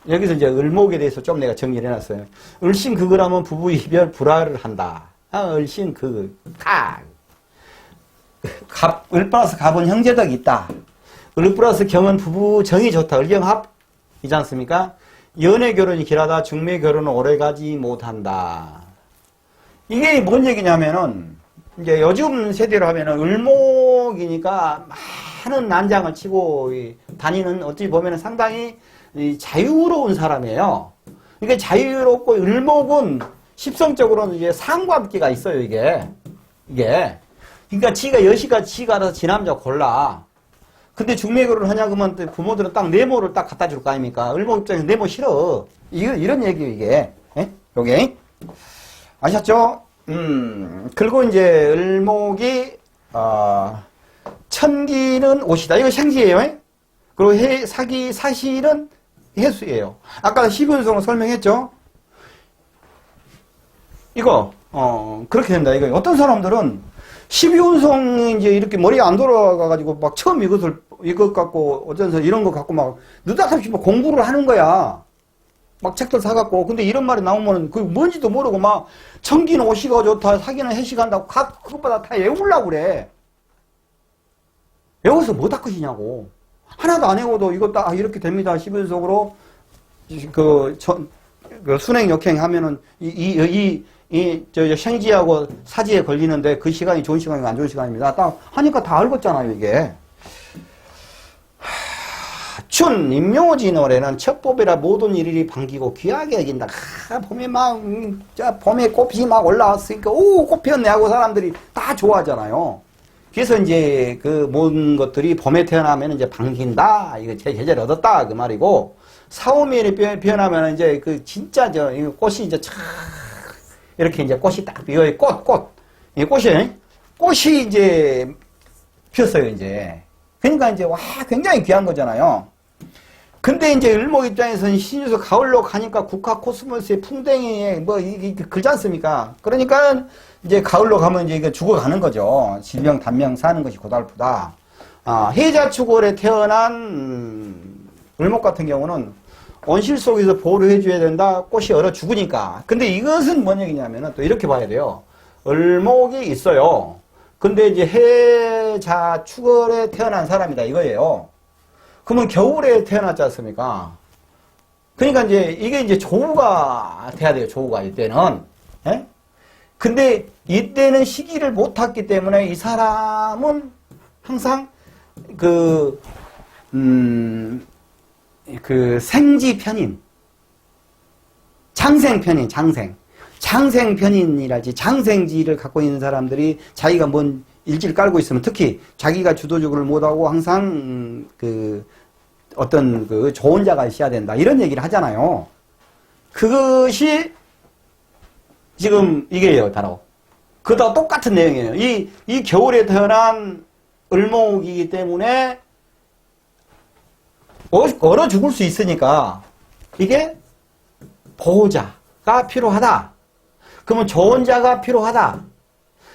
여기서 이제 을목에 대해서 좀 내가 정리를 해놨어요. 을신극을 하면 부부 이별 불화를 한다. 을신극, 을 플러스 갑은 형제덕이 있다. 을 플러스 경은 부부 정이 좋다. 을경합이지 않습니까? 연애 결혼이 길하다. 중매 결혼은 오래가지 못한다. 이게 뭔 얘기냐면은, 이제 요즘 세대로 하면은 을목이니까 많은 난장을 치고 다니는, 어찌 보면은 상당히 자유로운 사람이에요. 이게 자유롭고, 을목은 십성적으로는 이제 상관기가 있어요, 이게. 그러니까 지가 여시가 지가 알아서 지 남자 골라. 근데 중매결혼을 하냐 그러면 부모들은 딱 네모를 딱 갖다 줄 거 아닙니까? 을목 입장에서 네모 싫어. 이런 얘기예요, 이게. 예? 요게. 아셨죠? 그리고 이제 을목이 천기는 옷이다. 이거 생지예요. 그리고 사실은 해수예요. 아까 12운성으로 설명했죠? 이거 그렇게 된다. 이거 어떤 사람들은 12운성이 이제 이렇게 머리가 안 돌아가가지고 막 처음 이것 갖고 어쩐서 이런 거 갖고 막 느닷없이 막 공부를 하는 거야. 막 책들 사갖고. 근데 이런 말이 나오면은 그게 뭔지도 모르고 막 천기는 오시가 좋다, 사기는 해시간다고 그것보다 다 외우려고 그래. 외워서 뭐 닦으시냐고. 하나도 안 외워도 이거 딱 이렇게 됩니다. 12운성으로 그 순행 역행 하면은 저 생지하고 사지에 걸리는데 그 시간이 좋은 시간이고 안 좋은 시간입니다. 딱 하니까 다 알겠잖아요, 이게. 춘, 임묘지 노래는 첩법이라 모든 일이 반기고 귀하게 여긴다. 봄에 봄에 꽃이 막 올라왔으니까, 꽃 피었네 하고 사람들이 다 좋아하잖아요. 그래서 이제 그 모든 것들이 봄에 태어나면 이제 반긴다. 이거 제 계절 얻었다. 그 말이고, 사오미에 피어나면 이제 그 진짜 꽃이 이제 촥 이렇게 이제 꽃이 딱 피어요. 이 꽃이 이제 피었어요, 이제. 그러니까 이제 굉장히 귀한 거잖아요. 근데 이제 을목 입장에서는 신유서 가을로 가니까 국화 코스모스의 풍뎅이에 이게 글지 않습니까? 그러니까 이제 가을로 가면 이제 이거 죽어가는 거죠. 질병, 단명 사는 것이 고달프다. 해자축월에 태어난 을목 같은 경우는 온실 속에서 보호를 해줘야 된다. 꽃이 얼어 죽으니까. 근데 이것은 뭔 얘기냐면은 또 이렇게 봐야 돼요. 을목이 있어요. 근데 이제 해자축월에 태어난 사람이다 이거예요. 그러면 겨울에 태어났지 않습니까? 그러니까 이제 이게 이제 조우가 돼야 돼요. 조우가 이때는. 예? 근데 이때는 시기를 못 탔기 때문에 이 사람은 항상 그 생지편인, 장생편인이랄지 장생지를 갖고 있는 사람들이 자기가 뭔 일지를 깔고 있으면 특히 자기가 주도적으로 못하고 항상 어떤 좋은 자가 있어야 된다. 이런 얘기를 하잖아요. 그것이 지금 이게요, 바로. 그다 똑같은 내용이에요. 이 겨울에 태어난 을목이기 때문에 얼어 죽을 수 있으니까 이게 보호자가 필요하다. 그러면 좋은 자가 필요하다.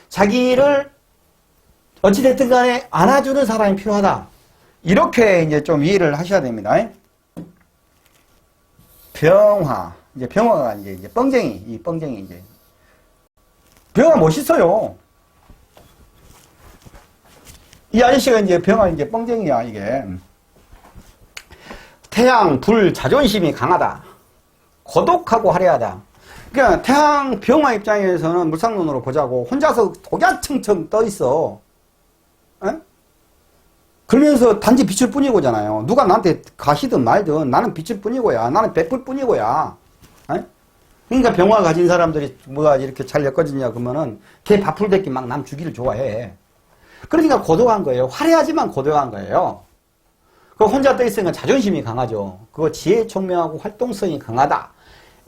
자기를 어찌됐든 간에 안아주는 사람이 필요하다. 이렇게 이제 좀 이해를 하셔야 됩니다. 병화. 이제 병화가 이제 뻥쟁이, 이 뻥쟁이 이제. 병화 멋있어요. 이 아저씨가 이제 병화 이제 뻥쟁이야, 이게. 태양, 불, 자존심이 강하다. 고독하고 화려하다. 그러니까 태양 병화 입장에서는 물상론으로 보자고 혼자서 독야청청 떠 있어. 에? 그러면서 단지 빛을 뿐이고잖아요. 누가 나한테 가시든 말든 나는 빛일 뿐이고야. 나는 베풀 뿐이고야. 에? 그러니까 병화 가진 사람들이 뭐가 이렇게 잘 엮어지냐 그러면은 걔 바풀대끼 막 남 주기를 좋아해. 그러니까 고독한 거예요. 화려하지만 고독한 거예요. 그 혼자 떠 있으니까 자존심이 강하죠. 그거 지혜 총명하고 활동성이 강하다.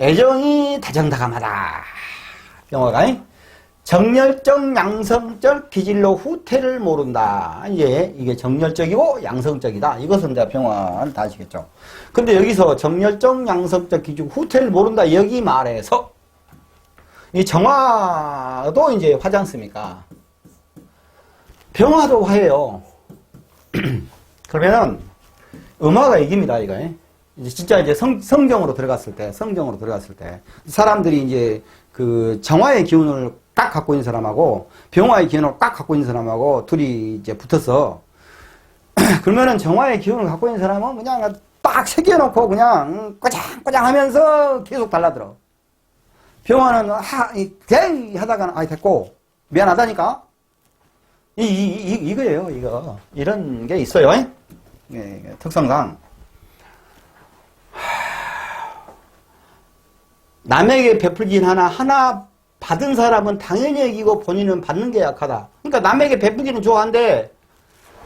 애정이 다정다감하다. 병화가 정열적, 양성적 기질로 후퇴를 모른다. 이게 정열적이고 양성적이다. 이것은 다 병화를 다 아시겠죠. 근데 여기서 정열적, 양성적 기질 후퇴를 모른다. 여기 말해서 이 정화도 이제 화지 않습니까? 병화도 화예요. 그러면은, 음화가 이깁니다, 이거. 이제 진짜 이제 성경으로 들어갔을 때, 사람들이 이제 그 정화의 기운을 딱 갖고 있는 사람하고 병화의 기운을 딱 갖고 있는 사람하고 둘이 이제 붙어서, 그러면은 정화의 기운을 갖고 있는 사람은 그냥 딱 새겨놓고 그냥 꼬장꼬장 하면서 계속 달라들어. 병화는 대이 하다가는 됐고, 미안하다니까? 이거예요, 이거. 이런 게 있어요. 예, 특성상. 남에게 베풀긴 하나 받은 사람은 당연히 이기고 본인은 받는 게 약하다. 그러니까 남에게 베풀기는 좋아한데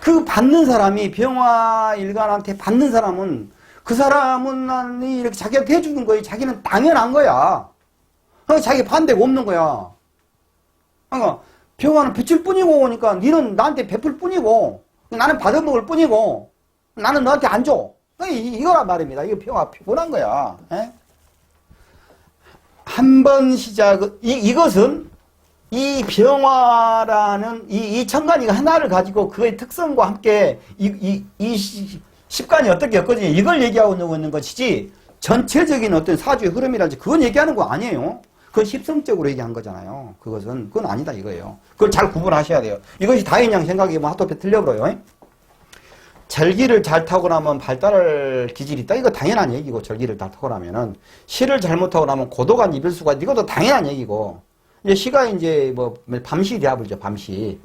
그 받는 사람이 병화 일간한테 받는 사람은 그 사람은 이렇게 자기한테 해주는 거예요. 자기는 당연한 거야. 그러니까 자기 반대가 없는 거야. 그러니까 병화는 비출 뿐이고 그러니까 니는 나한테 베풀 뿐이고 나는 받아먹을 뿐이고 나는 너한테 안 줘. 이거란 말입니다. 이거 병화 피곤한 거야. 에? 한번 이것은 이 병화라는 이 천간이가 하나를 가지고 그의 특성과 함께 이 십간이 어떻게 엮어지냐 이걸 얘기하고 있는 것이지 전체적인 어떤 사주의 흐름이랄지 그건 얘기하는 거 아니에요. 그건 십성적으로 얘기한 거잖아요. 그건 아니다 이거예요. 그걸 잘 구분하셔야 돼요. 이것이 다인양 생각이 하토페 틀려버려요. 절기를 잘 타고 나면 발달할 기질이 있다. 이거 당연한 얘기고, 절기를 다 타고 나면은. 시를 잘못하고 나면 고도간 이별수가, 이것도 당연한 얘기고. 이제 시가 이제 밤시 대합을죠, 밤시.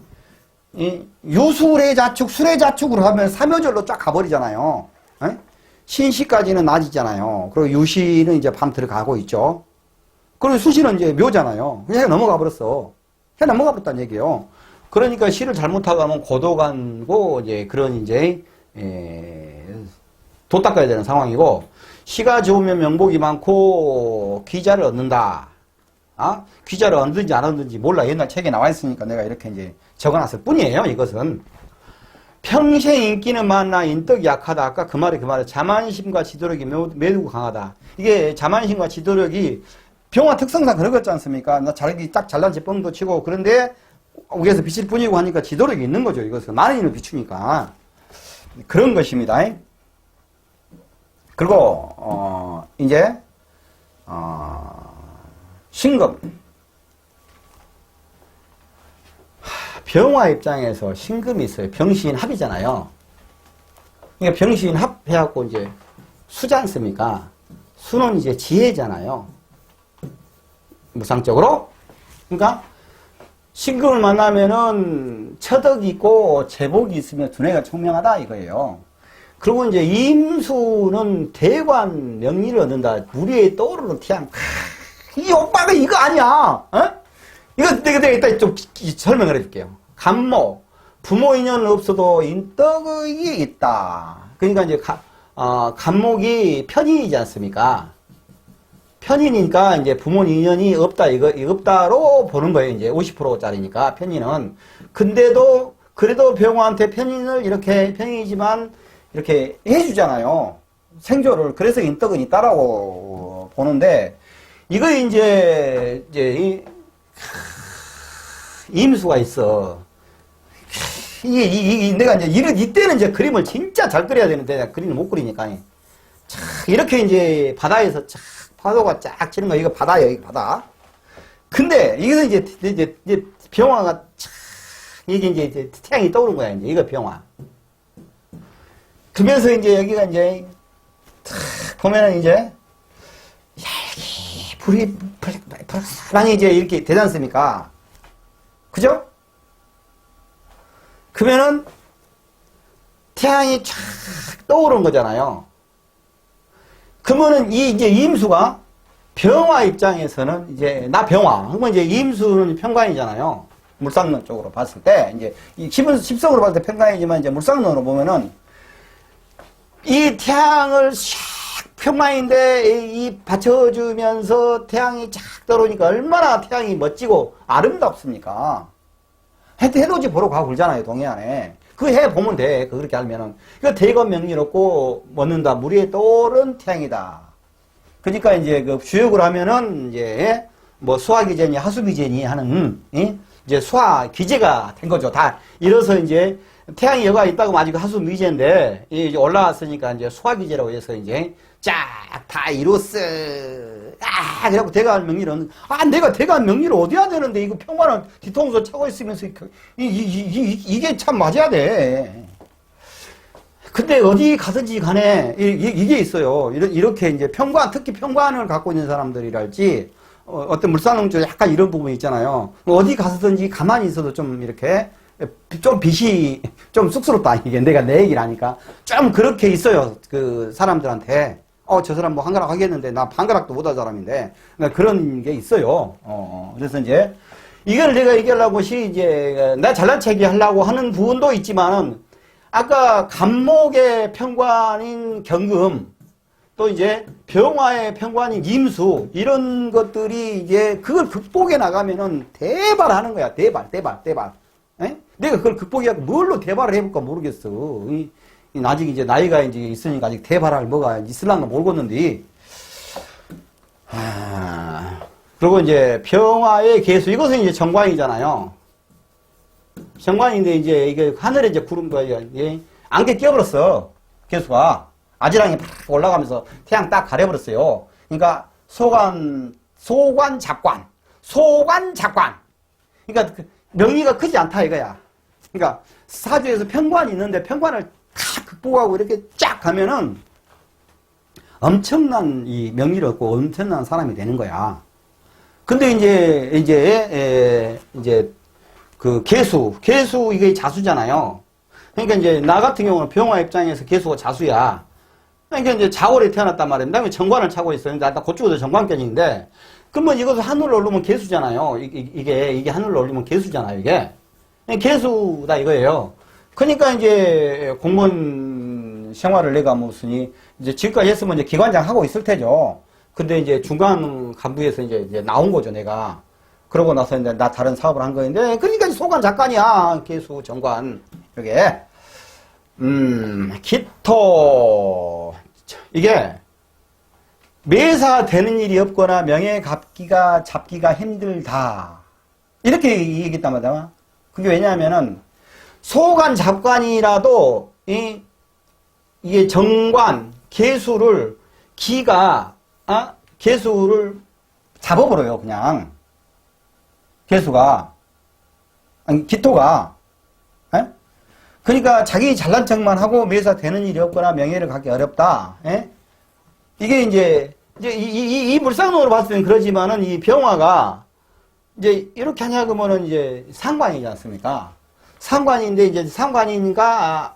유술의 자축, 술의 자축으로 하면 삼여절로 쫙 가버리잖아요. 에? 신시까지는 낮이잖아요. 그리고 유시는 이제 밤 들어가고 있죠. 그리고 수시는 이제 묘잖아요. 그냥 해 넘어가 버렸어. 해 넘어가 버렸다는 얘기예요. 그러니까 시를 잘못하고 하면 고도간고, 이제 그런 이제, 도 닦아야 되는 상황이고, 시가 좋으면 명복이 많고, 귀자를 얻는다. 귀자를 얻는지 안 얻는지 몰라. 옛날 책에 나와 있으니까 내가 이렇게 이제 적어놨을 뿐이에요, 이것은. 평생 인기는 많으나 인덕이 약하다. 아까 그 말이 자만심과 지도력이 매우 강하다. 이게 자만심과 지도력이 병화 특성상 그런 거 있지 않습니까? 나 딱 잘난 체 뻥도 치고, 그런데 위에서 비칠 뿐이고 하니까 지도력이 있는 거죠, 이것은. 많은 인을 비추니까. 그런 것입니다. 그리고, 이제, 신금. 병화 입장에서 신금이 있어요. 병신합이잖아요. 그러니까 병신합 해갖고 이제 수지 않습니까? 수는 이제 지혜잖아요. 무상적으로. 그러니까, 신금을 만나면은 처덕이 있고 재복이 있으면 두뇌가 총명하다 이거예요. 그리고 이제 임수는 대관 명리를 얻는다. 무리에 떠오르는 태양. 이 오빠가 이거 아니야. 이거 내가 이따 좀 설명을 해줄게요. 간목. 부모 인연은 없어도 인덕이 있다. 그러니까 이제 간목이 편인이지 않습니까? 편인이니까 이제 부모님 인연이 없다, 이거 없다로 보는 거예요. 이제 50%짜리니까 편인은. 근데도 그래도 병화한테 편인을 이렇게 편인이지만 이렇게 해주잖아요. 생조를. 그래서 인덕은 있다라고 보는데 이거 이제 임수가 있어. 내가 이제 이때는 이제 그림을 진짜 잘 그려야 되는데 내가 그림을 못 그리니까 이렇게 이제 바다에서 파도가 쫙 치는 거, 이거 바다예요, 이거 바다. 근데, 이것은 이제 병화가 이게 이제 태양이 떠오른 거야, 이제. 이거 병화. 그러면서 이제 여기가 이제, 보면은 이제, 불이, 불쌍하게 이제 이렇게 되지 않습니까? 그죠? 그러면은, 태양이 쫙 떠오른 거잖아요. 그러면은 이제 임수가 병화 입장에서는 이제 나 병화. 그러면 이제 임수는 편관이잖아요. 물상론 쪽으로 봤을 때 이제 십성으로 봤을 때 편관이지만 이제 물상론으로 보면은 이 태양을 샥 편관인데 이 받쳐주면서 태양이 쫙 떨어오니까 얼마나 태양이 멋지고 아름답습니까? 해돋이 보러 가고 그러잖아요, 동해안에. 그 해 보면 돼. 그렇게 알면은. 그 대건 명리롭고 먹는다. 물에 떠오른 태양이다. 그러니까 이제 그 주역을 하면은 이제 수화기제니 하수기제니 하는 이제 수화 기제가 된 거죠. 다 이래서 이제 태양이 여가 있다고 아직 하수 미제인데, 이제 올라왔으니까 이제 수화기제라고 해서 이제 쫙 다 이뤘어. 그래갖고 대관 명리는, 내가 대관 명리를 어디야 되는데, 이거 평관을 뒤통수 차고 있으면서, 이게 참 맞아야 돼. 근데 어디 가든지 간에 이게 있어요. 이렇게 이제 평관, 특히 평관을 갖고 있는 사람들이랄지, 어떤 물산농 쪽 약간 이런 부분이 있잖아요. 어디 가서든지 가만히 있어도 좀 이렇게, 좀 빛이, 좀 쑥스럽다. 이게 내가 내 얘기를 하니까. 좀 그렇게 있어요. 그 사람들한테. 저 사람 뭐 한가락 하겠는데, 나 한가락도 못할 사람인데. 그러니까 그런 게 있어요. 그래서 이제, 이걸 내가 얘기하려고 이제, 나 잘난 체기 하려고 하는 부분도 있지만은, 아까 간목의 평관인 경금, 또 이제 병화의 평관인 임수, 이런 것들이 이제 그걸 극복해 나가면은 대발하는 거야. 대발. 에? 내가 그걸 극복해갖고 뭘로 대발을 해볼까 모르겠어. 아직 이제 나이가 이제 있으니까 아직 대발할 뭐가 있을랑가 모르겠는데. 그리고 이제 병화의 개수, 이것은 이제 정관이잖아요. 정관인데 이제 이게 하늘에 이제 구름과 안개 끼어버렸어. 개수가. 아지랑이 팍 올라가면서 태양 딱 가려버렸어요. 그러니까 소관 잡관. 그러니까 명리가 크지 않다 이거야. 그러니까 사주에서 평관이 있는데 평관을 다 극복하고 이렇게 쫙 가면은 엄청난 이 명리를 얻고 엄청난 사람이 되는 거야. 근데 이제 그 개수 이게 자수잖아요. 그러니까 이제 나 같은 경우는 병화 입장에서 개수가 자수야. 그러니까 이제 자월에 태어났단 말이야. 그다음에 정관을 차고 있어요. 나 그쪽도 정관견인데, 그러면 이것을 하늘로 올리면 개수잖아요. 이게 하늘로 올리면 개수잖아요. 이게 개수다 이거예요. 그러니까 이제 공무원 생활을 내가 무슨 이제 지금까지 했으면 이제 기관장 하고 있을 테죠. 근데 이제 중간 간부에서 이제 나온 거죠, 내가. 그러고 나서 이제 나 다른 사업을 한 거인데, 그러니까 소관 작관이야. 개수, 정관. 이게. 기토. 이게 매사 되는 일이 없거나 명예 잡기가 힘들다. 이렇게 얘기했단 말이야. 그게 왜냐하면은 소관 잡관이라도 이게 정관, 개수를 개수를 잡아버려요, 그냥. 개수가. 아니, 기토가. 에? 그러니까 자기 잘난 척만 하고 매사 되는 일이 없거나 명예를 갖기 어렵다. 에? 이게 이제 이 물상론으로 봤을 땐 그러지만은 이 병화가 이제 이렇게 하냐 그러면은 이제 상관이지 않습니까? 상관인데 이제 상관이니까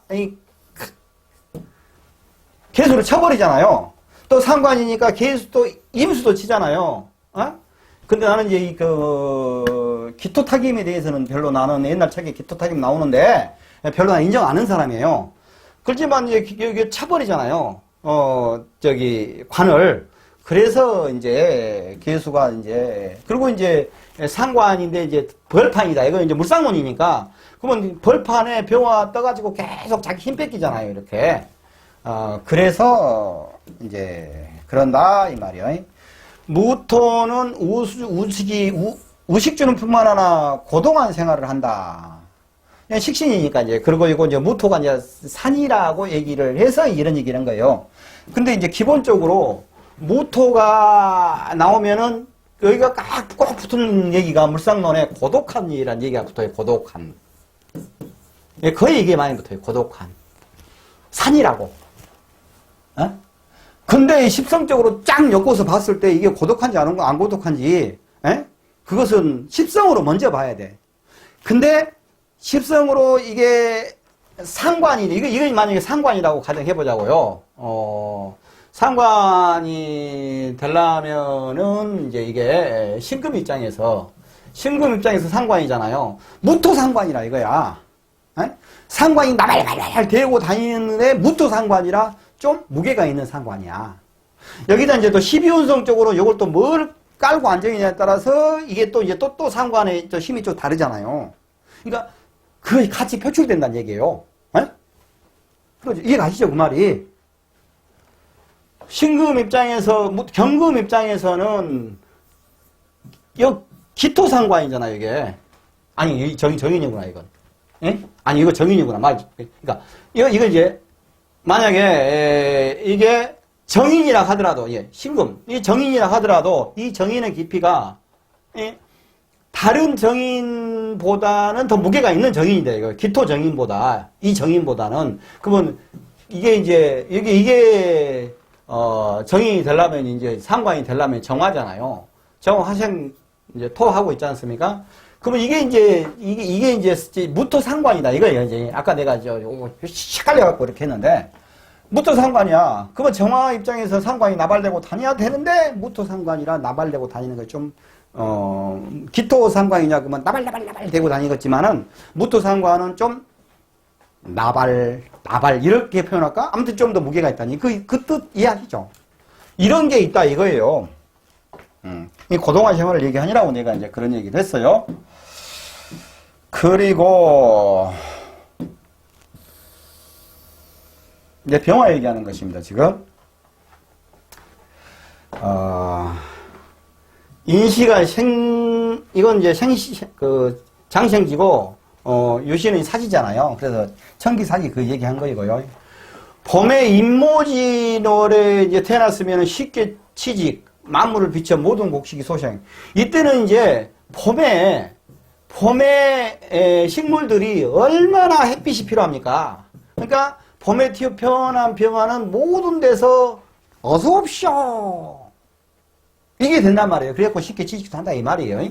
개수를 쳐버리잖아요. 또 상관이니까 개수도 임수도 치잖아요. 근데 나는 이제 기토타김에 대해서는 별로 나는 옛날 책에 기토타김 나오는데 별로 난 인정 안 하는 사람이에요. 그렇지만 이제 쳐버리잖아요. 관을. 그래서 이제 개수가 이제 그리고 이제 상관인데 이제 벌판이다. 이거 이제 물상론이니까 그러면 벌판에 병화 떠가지고 계속 자기 힘 뺏기잖아요. 이렇게. 그래서 이제 그런다 이 말이야. 무토는 우식 주는 뿐만 아니라 고동한 생활을 한다. 식신이니까 이제 그리고 이거 이제 무토가 이제 산이라고 얘기를 해서 이런 얘기를 한 거예요. 근데 이제 기본적으로 무토가 나오면은 여기가 꼭 붙는 얘기가 물상론에 고독한이라는 얘기가 붙어요. 고독한. 거의 이게 많이 붙어요. 고독한. 산이라고. 근데 십성적으로 쫙 엮어서 봤을 때 이게 고독한지 안 고독한지, 그것은 십성으로 먼저 봐야 돼. 근데 십성으로 이게 상관이, 이거 만약에 상관이라고 가정해보자고요. 상관이 되려면은 이제 이게 신금 입장에서 상관이잖아요. 무토 상관이라 이거야. 상관이 나발나발 대고 다니는데 무토 상관이라 좀 무게가 있는 상관이야. 여기다 이제 또 12운성 쪽으로 이걸 또 뭘 깔고 앉아있냐에 따라서 이게 또 이제 또 상관의 또 힘이 좀 다르잖아요. 그러니까 그게 같이 표출된다는 얘기예요. 그러죠. 이해가시죠? 그 말이. 신금 입장에서, 경금 입장에서는, 기토 상관이잖아요, 이게. 아니, 정인이구나, 이건. 예? 아니, 이거 정인이구나. 맞지? 그러니까, 이거 이제, 만약에, 이게 정인이라 하더라도, 예, 신금. 이 정인이라 하더라도, 이 정인의 깊이가, 예, 다른 정인보다는 더 무게가 있는 정인인데, 이거. 기토 정인보다, 이 정인보다는. 그러면, 이게 이제, 이게, 정인이 되려면, 이제, 상관이 되려면 정화잖아요. 정화생, 이제, 토하고 있지 않습니까? 그러면 이게 이제, 무토 상관이다. 이거예요, 이제. 아까 내가 헷갈려갖고 이렇게 했는데, 무토 상관이야. 그러면 정화 입장에서 상관이 나발되고 다녀야 되는데, 무토 상관이라 나발되고 다니는 거 좀, 기토 상관이냐, 그러면 나발 되고 다니겠지만은, 무토 상관은 좀, 나발, 이렇게 표현할까? 아무튼 좀 더 무게가 있다니. 그 뜻 이해하시죠? 이런 게 있다, 이거예요. 이 고동화 생활을 얘기하니라고 내가 이제 그런 얘기를 했어요. 그리고, 이제 병화 얘기하는 것입니다, 지금. 인시가 이건 이제 장생지고, 유시는 사지잖아요. 그래서 천기사지 그 얘기한 거이고요. 봄에 인모진월에 이제 태어났으면 쉽게 취직, 만물을 비춰 모든 곡식이 소생. 이때는 이제 봄에 식물들이 얼마나 햇빛이 필요합니까? 그러니까 봄에 태어난 병화는 모든 데서 어서 옵쇼. 이게 된단 말이에요. 그래갖고 쉽게 취직도 한다 이 말이에요.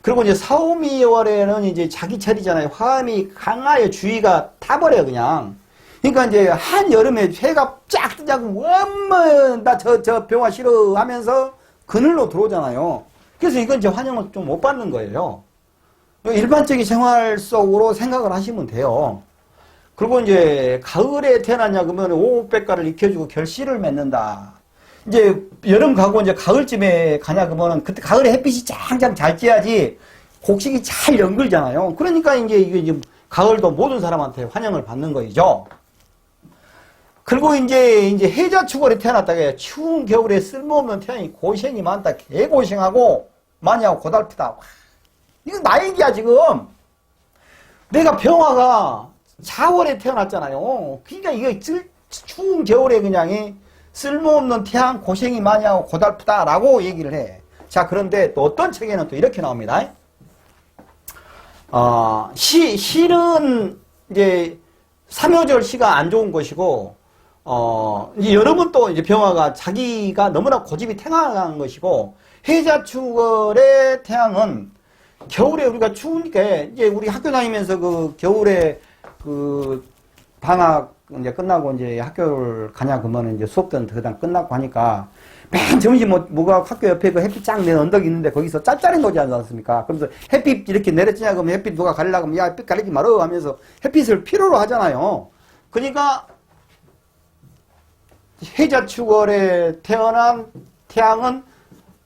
그리고 이제 사오미월에는 이제 자기 철이잖아요. 화음이 강하여 주위가 타버려요, 그냥. 그러니까 이제 한여름에 해가 쫙 뜨자고, 엄마, 나 저 병화 싫어 하면서 그늘로 들어오잖아요. 그래서 이건 이제 환영을 좀 못 받는 거예요. 일반적인 생활 속으로 생각을 하시면 돼요. 그리고 이제 가을에 태어났냐 그러면 오백가를 익혀주고 결실을 맺는다. 이제 여름 가고 이제 가을쯤에 가냐 그러면은 그때 가을에 햇빛이 짱짱 잘 쬐야지 곡식이 잘 연글잖아요. 그러니까 이게 가을도 모든 사람한테 환영을 받는 거이죠. 그리고 이제 해자축월에 태어났다가 추운 겨울에 쓸모없는 태양이 고생이 많다. 개고생하고 많이 하고 고달프다. 이거 나 얘기야 지금. 내가 병화가 4월에 태어났잖아요. 그러니까 이거 추운 겨울에 그냥 쓸모없는 태양 고생이 많이 하고 고달프다라고 얘기를 해. 자, 그런데 또 어떤 책에는 또 이렇게 나옵니다. 실은 이제 삼효절 시가 안 좋은 것이고, 이제 여러분 또 이제 병화가 자기가 너무나 고집이 태강한 것이고, 해자축월의 태양은 겨울에 우리가 추우니까 이제 우리 학교 다니면서 그 겨울에 그 방학 이제 끝나고 이제 학교를 가냐 그러면 이제 수업들은 그다음 끝나고 하니까 맨 점심 뭐가 학교 옆에 그 햇빛 쫙 내는 언덕이 있는데 거기서 짤짤이 놓지 않습니까? 그러면서 햇빛 이렇게 내렸지냐 그러면 햇빛 누가 가리려고 하면 야 햇빛 가리지 말어 하면서 햇빛을 필요로 하잖아요. 그러니까 해자축월에 태어난 태양은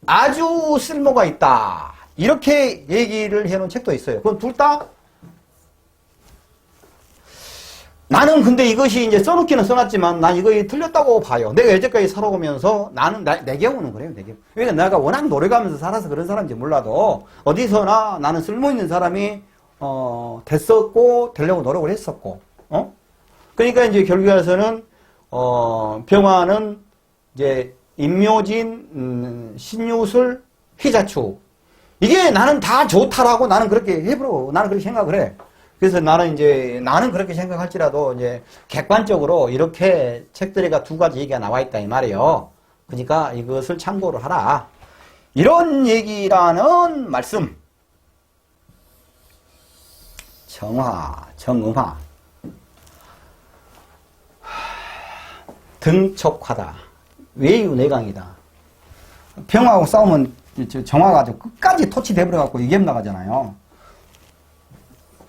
아주 쓸모가 있다. 이렇게 얘기를 해놓은 책도 있어요. 그건 둘 다 나는 근데 이것이 이제 써놓기는 써놨지만 난 이거 틀렸다고 봐요. 내가 여태까지 살아오면서 나는 내 경우는 그래요. 내 경우. 그러니까 내가 워낙 노력하면서 살아서 그런 사람인지 몰라도 어디서나 나는 쓸모있는 사람이 됐었고 되려고 노력을 했었고 그러니까 이제 결국에서는 병화는 이제 인묘진, 신유술, 희자축 이게 나는 다 좋다라고 나는 그렇게 해보고 나는 그렇게 생각을 해. 그래서 나는 그렇게 생각할지라도 이제 객관적으로 이렇게 책들에가 두 가지 얘기가 나와 있다 이 말이에요. 그러니까 이것을 참고를 하라. 이런 얘기라는 말씀. 정화, 정음화. 등촉하다. 외유내강이다. 병화하고 싸우면 정화가 끝까지 토치돼버려갖고 이겸 나가잖아요.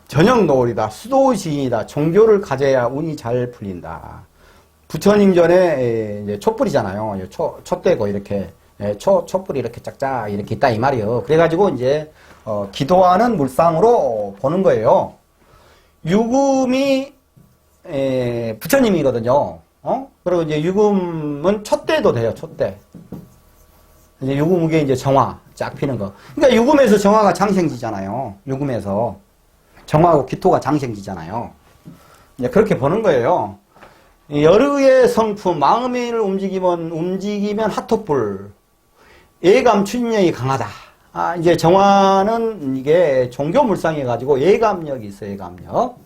저녁노을이다. 수도시인이다. 종교를 가져야 운이 잘 풀린다. 부처님 전에 이제 촛불이잖아요. 촛대고 이렇게 촛불이 이렇게 짝짝 이렇게 있다 이 말이에요. 그래가지고 이제 기도하는 물상으로 보는 거예요. 유금이 부처님이거든요. 그리고 이제 유금은 촛대도 돼요. 촛대. 이제 유금무게 이제 정화 쫙 피는 거. 그러니까 유금에서 정화가 장생지잖아요. 유금에서. 정화하고 기토가 장생지잖아요. 이제 그렇게 보는 거예요. 열의의 성품, 마음을 움직이면 핫토불, 예감 추진력이 강하다. 이제 정화는 이게 종교물상해가지고 예감력이 있어요, 예감력.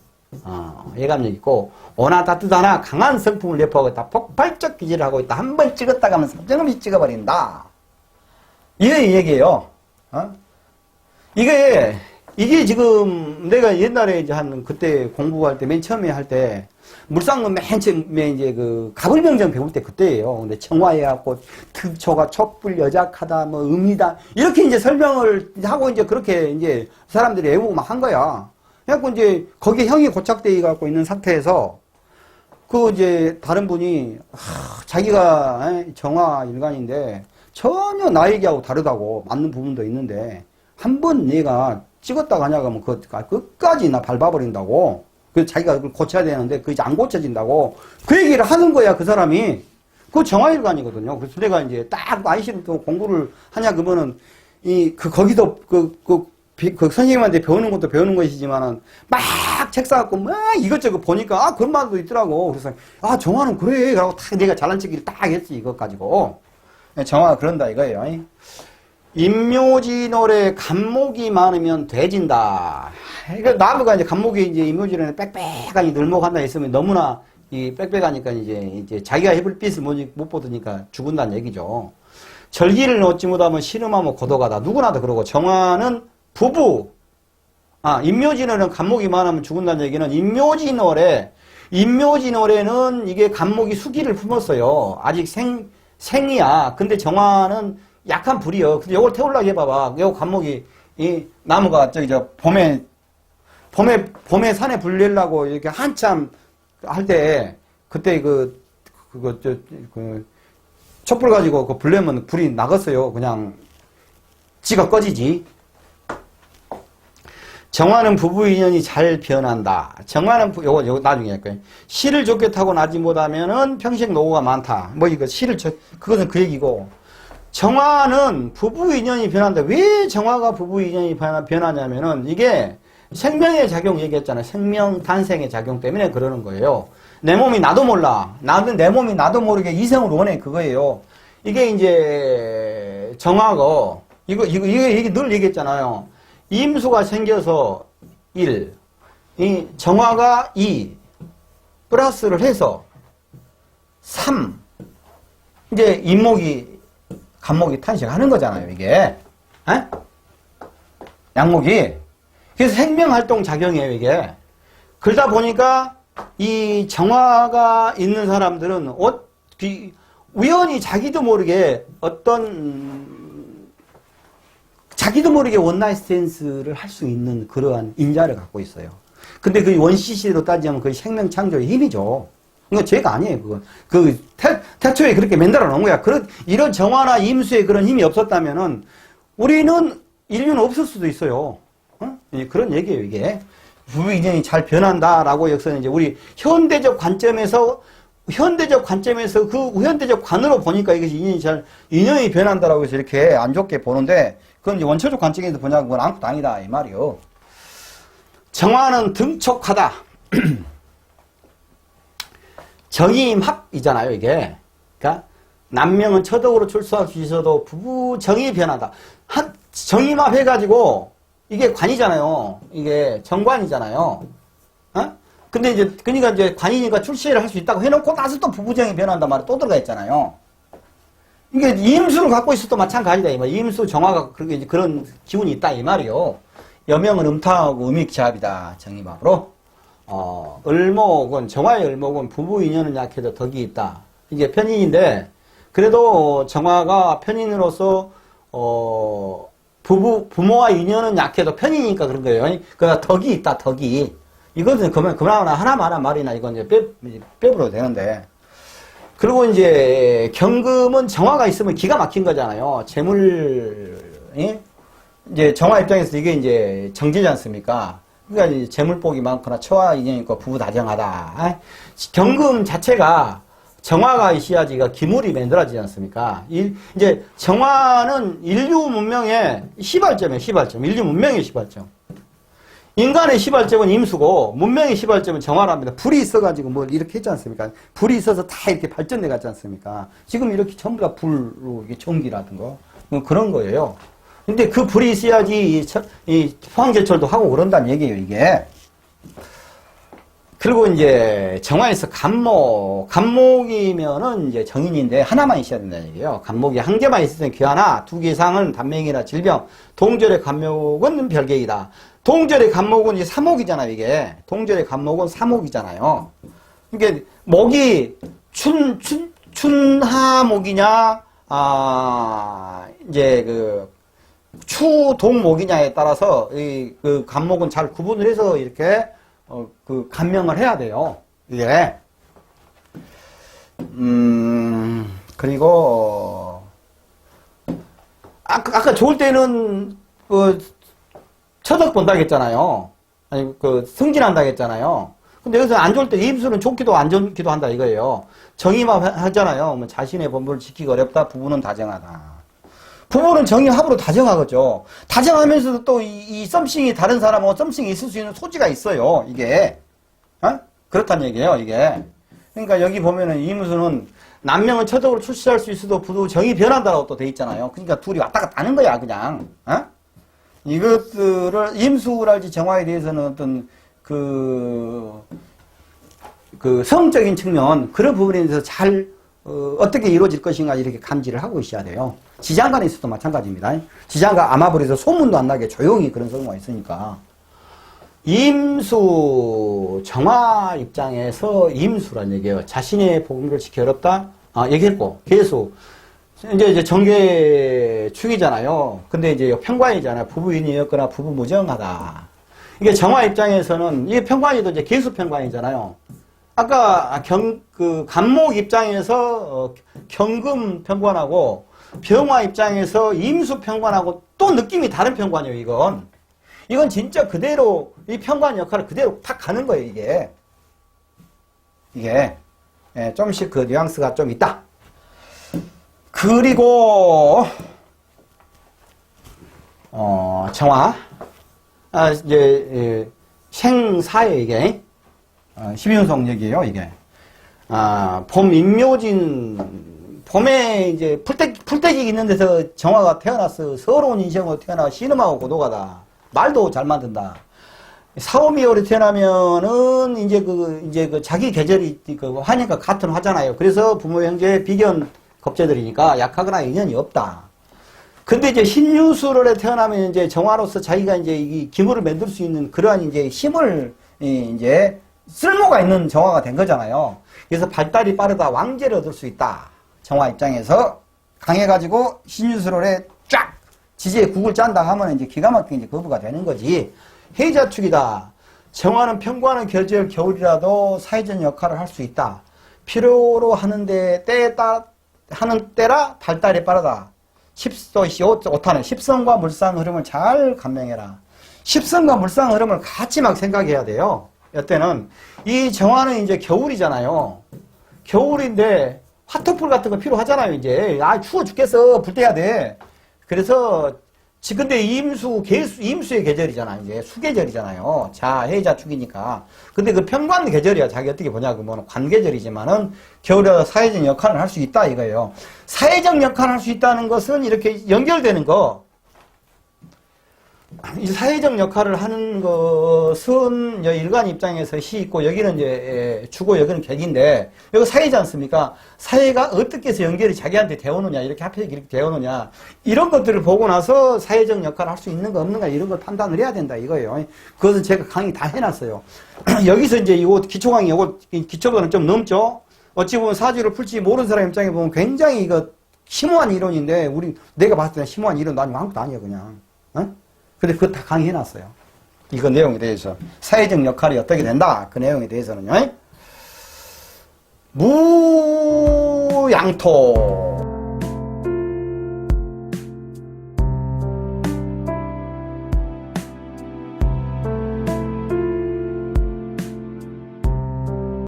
예감력 있고, 오나 따뜻하나 강한 성품을 내포하고 있다. 폭발적 기질을 하고 있다. 한 번 찍었다가 하면 삼정없이 찍어버린다. 이게 얘기예요. 이게 지금 내가 옛날에 이제 그때 공부할 때, 맨 처음에 할 때, 물상은 맨 처음에 이제 가불명정 배울 때 그때예요. 근데 정화해갖고, 특초가 촛불 여작하다, 뭐, 음이다. 이렇게 이제 설명을 하고 이제 그렇게 이제 사람들이 외우고 막 한 거야. 그래갖고 이제 거기에 형이 고착되어 갖고 있는 상태에서, 이제 다른 분이, 자기가 정화 일간인데, 전혀 나 얘기하고 다르다고 맞는 부분도 있는데, 한 번 얘가 찍었다가 하냐고 하면 끝까지 나 밟아버린다고. 그래서 자기가 그걸 고쳐야 되는데 그게 이제 안 고쳐진다고. 그 얘기를 하는 거야, 그 사람이. 그거 정화일관이거든요. 그래서 내가 이제 딱 IC를 또 공부를 하냐 그러면은 거기도 선생님한테 배우는 것도 배우는 것이지만은 막 책 사갖고 막 이것저것 보니까 그런 말도 있더라고. 그래서 정화는 그래. 그러고 딱 내가 잘난 척을 딱 했지, 이것 가지고. 정화가 그런다 이거예요. 임묘진월에 간목이 많으면 돼진다. 그러니까 나무가 이제 간목이 이제 임묘진월에 빽빽하니 늘목한다 했으면 너무나 빽빽하니까 이제 자기가 해볼 빛을 못 보더니까 죽은다는 얘기죠. 절기를 놓지 못하면 신음하면 고도가다. 누구나 다 그러고 정화는 임묘진월은 간목이 많으면 죽은다는 얘기는 임묘진월에는 이게 간목이 수기를 품었어요. 아직 생이야. 근데 정화는 약한 불이요. 근데 요걸 태우려고 해봐봐. 요 간목이, 나무가 봄에 산에 불 내려고 이렇게 한참 할 때, 그때 촛불 가지고 불 내면 불이 나갔어요. 그냥, 지가 꺼지지. 정화는 부부 인연이 잘 변한다. 정화는, 요거 나중에 할 거예요. 실을 좋게 타고 나지 못하면은 평생 노후가 많다. 그것은 그 얘기고. 정화는 부부 인연이 변한다. 왜 정화가 부부 인연이 변하냐면은 이게 생명의 작용 얘기했잖아요. 생명 탄생의 작용 때문에 그러는 거예요. 내 몸이 나도 몰라. 내 몸이 나도 모르게 이성을 원해. 그거예요. 이게 이제 정화가 이거 늘 얘기했잖아요. 임수가 생겨서 1, 이 정화가 2 플러스를 해서 3 이제 간목이 탄생하는 거잖아요, 이게. 양목이. 그래서 생명활동 작용이에요, 이게. 그러다 보니까 이 정화가 있는 사람들은 우연히 자기도 모르게 원나잇 스탠스를 할 수 있는 그러한 인자를 갖고 있어요. 근데 그 원시시로 따지면 그게 생명 창조의 힘이죠. 이거 죄가 아니에요, 그건. 태초에 그렇게 만들어 놓은 거야. 이런 정화나 임수에 그런 힘이 없었다면은, 인류는 없을 수도 있어요. 그런 얘기예요, 이게. 부부 인연이 잘 변한다라고 여기서는 이제 우리 현대적 관점에서 그 현대적 관으로 보니까 이것이 인연이 변한다라고 해서 이렇게 안 좋게 보는데, 그건 이제 원초적 관점에서 보냐고 그건 아무것도 아니다, 이 말이요. 정화는 등촉하다. 정의임합이잖아요, 이게. 그러니까, 남명은 처덕으로 출소할 수 있어도 부부 정의 변하다. 정의임합 해가지고, 이게 관이잖아요. 이게 정관이잖아요. 근데 그러니까 이제 관이니까 출세를 할 수 있다고 해놓고 나서 또 부부정이 변한단 말이 또 들어가 있잖아요. 이게 임수를 갖고 있어도 마찬가지다, 이 말. 임수 정화가 그런 기운이 있다, 이 말이요. 여명은 음탕하고 음익지합이다, 정의임합으로. 정화의 을목은 부부 인연은 약해도 덕이 있다. 이게 편인인데, 그래도 정화가 편인으로서, 부모와 인연은 약해도 편이니까 그런 거예요. 그러니까 덕이 있다, 덕이. 이것은 그나마 하나만 말이나 이건 이제 빼버려도 되는데. 그리고 이제 경금은 정화가 있으면 기가 막힌 거잖아요. 이제 정화 입장에서 이게 이제 정제지 않습니까? 그러니까 이제 재물복이 많거나 처와 인연이 있고 부부 다정하다. 경금 자체가 정화가 있어야지가 기물이 만들어지지 않습니까? 이제 정화는 인류 문명의 시발점이에요, 시발점. 인류 문명의 시발점. 인간의 시발점은 임수고 문명의 시발점은 정화랍니다. 불이 있어가지고 뭐 이렇게 했지 않습니까? 불이 있어서 다 이렇게 발전돼 갔지 않습니까? 지금 이렇게 전부 다 불로 전기라든가 뭐 그런 거예요. 근데 그 불이 있어야지 이 포항제철도 하고 그런다는 얘기예요, 이게. 그리고 이제 정화에서 간목이면은 이제 정인인데 하나만 있어야 된다는 얘기예요. 간목이 한 개만 있을 때는 귀하나 두 개 이상은 단명이나 질병. 동절의 간목은 별개이다. 동절의 간목은 이제 사목이잖아요, 이게. 동절의 간목은 사목이잖아요. 이게 목이 춘하목이냐, 이제 추동목이냐에 따라서 그 간목은 잘 구분을 해서 이렇게 그 간명을 해야 돼요. 이게. 그리고 아까 좋을 때는 처덕 본다고 했잖아요. 아니 승진한다고 했잖아요. 근데 여기서 안 좋을 때 임수는 좋기도 안 좋기도 한다 이거예요. 정의만 하잖아요. 뭐 자신의 본분을 지키기 어렵다. 부부는 다정하다. 부부는 정의합으로 다정하겠죠. 다정하면서도 또 이 썸씽이 다른 사람하고 썸씽이 있을 수 있는 소지가 있어요. 이게. 그렇다는 얘기예요, 이게. 그러니까 여기 보면은 이무수는 남명은 처적으로 출시할 수 있어도 부부 정의 변한다라고 또 돼 있잖아요. 그러니까 둘이 왔다 갔다 하는 거야, 그냥. 이것들을 임수랄지 정화에 대해서는 어떤 그 성적인 측면, 그런 부분에 대해서 잘 어떻게 이루어질 것인가 이렇게 감지를 하고 있어야 돼요. 지장간에 있어도 마찬가지입니다. 지장간 아마불에서 소문도 안 나게 조용히 그런 경우가 있으니까. 임수 정화 입장에서 임수란 얘기예요. 자신의 복음을 지키 어렵다. 얘기했고 계수 이제 정계축이잖아요. 근데 이제 평관이잖아요. 부부인이었거나 부부무정하다. 이게 정화 입장에서는 이게 평관이도 이제 계수 평관이잖아요. 아까 간목 입장에서 경금 평관하고 병화 입장에서 임수 평관하고 또 느낌이 다른 평관이에요. 이건 진짜 그대로 이 평관 역할을 그대로 탁 가는 거예요. 이게 좀씩 그 뉘앙스가 좀 있다. 그리고 정화 이제 생사예요. 이게 12운성 얘기예요. 이게 봄 임묘진 봄에 이제 풀떼기 있는 데서 정화가 태어났어. 서러운 인생으로 태어나 신음하고 고독하다. 말도 잘 만든다. 4, 5, 2월에 태어나면은 이제 자기 계절이 화니까 같은 화잖아요. 그래서 부모, 형제, 비견 겁제들이니까 약하거나 인연이 없다. 근데 이제 신유술월에 태어나면 이제 정화로서 자기가 이제 이 기물을 만들 수 있는 그러한 이제 힘을 이제 쓸모가 있는 정화가 된 거잖아요. 그래서 발달이 빠르다. 왕재를 얻을 수 있다. 정화 입장에서 강해가지고 신유술월에 쫙 지지에 국을 짠다 하면 이제 기가 막히게 이제 거부가 되는 거지. 해자축이다. 정화는 평관은 결절 겨울이라도 사회적 역할을 할 수 있다. 필요로 하는데 하는 때라 발달이 빠르다. 십소시 오타는 십성과 물상 흐름을 잘 감명해라. 십성과 물상 흐름을 같이 막 생각해야 돼요. 이때는 이 정화는 이제 겨울이잖아요. 겨울인데 화토풀 같은 거 필요하잖아요. 이제 추워 죽겠어. 불 떼야 돼. 그래서 근데 임수의 계절이잖아. 이제 수계절이잖아요. 해자축이니까. 근데 그 평관 계절이야. 자기 어떻게 보냐. 그러면 관계절이지만은 겨울에 사회적 역할을 할 수 있다 이거예요. 사회적 역할을 할 수 있다는 것은 이렇게 연결되는 거. 이 사회적 역할을 하는 것은 일관 입장에서 시 있고 여기는 이제 주고 여기는 객인데 여기 사회지 않습니까? 사회가 어떻게 해서 연결이 자기한테 되오느냐 이렇게 하필 이렇게 되오느냐 이런 것들을 보고 나서 사회적 역할을 할 수 있는가 없는가 이런 걸 판단을 해야 된다 이거예요. 그것은 제가 강의 다 해놨어요. 여기서 이제 이거 기초 강의 이거 기초보다는 좀 넘죠. 어찌 보면 사주를 풀지 모르는 사람 입장에 보면 굉장히 이거 심오한 이론인데 내가 봤을 때는 심오한 이론도 아니고 아무것도 아니에요 그냥. 근데 그거 다 강의해놨어요. 이거 내용에 대해서. 사회적 역할이 어떻게 된다. 그 내용에 대해서는요. 무양토.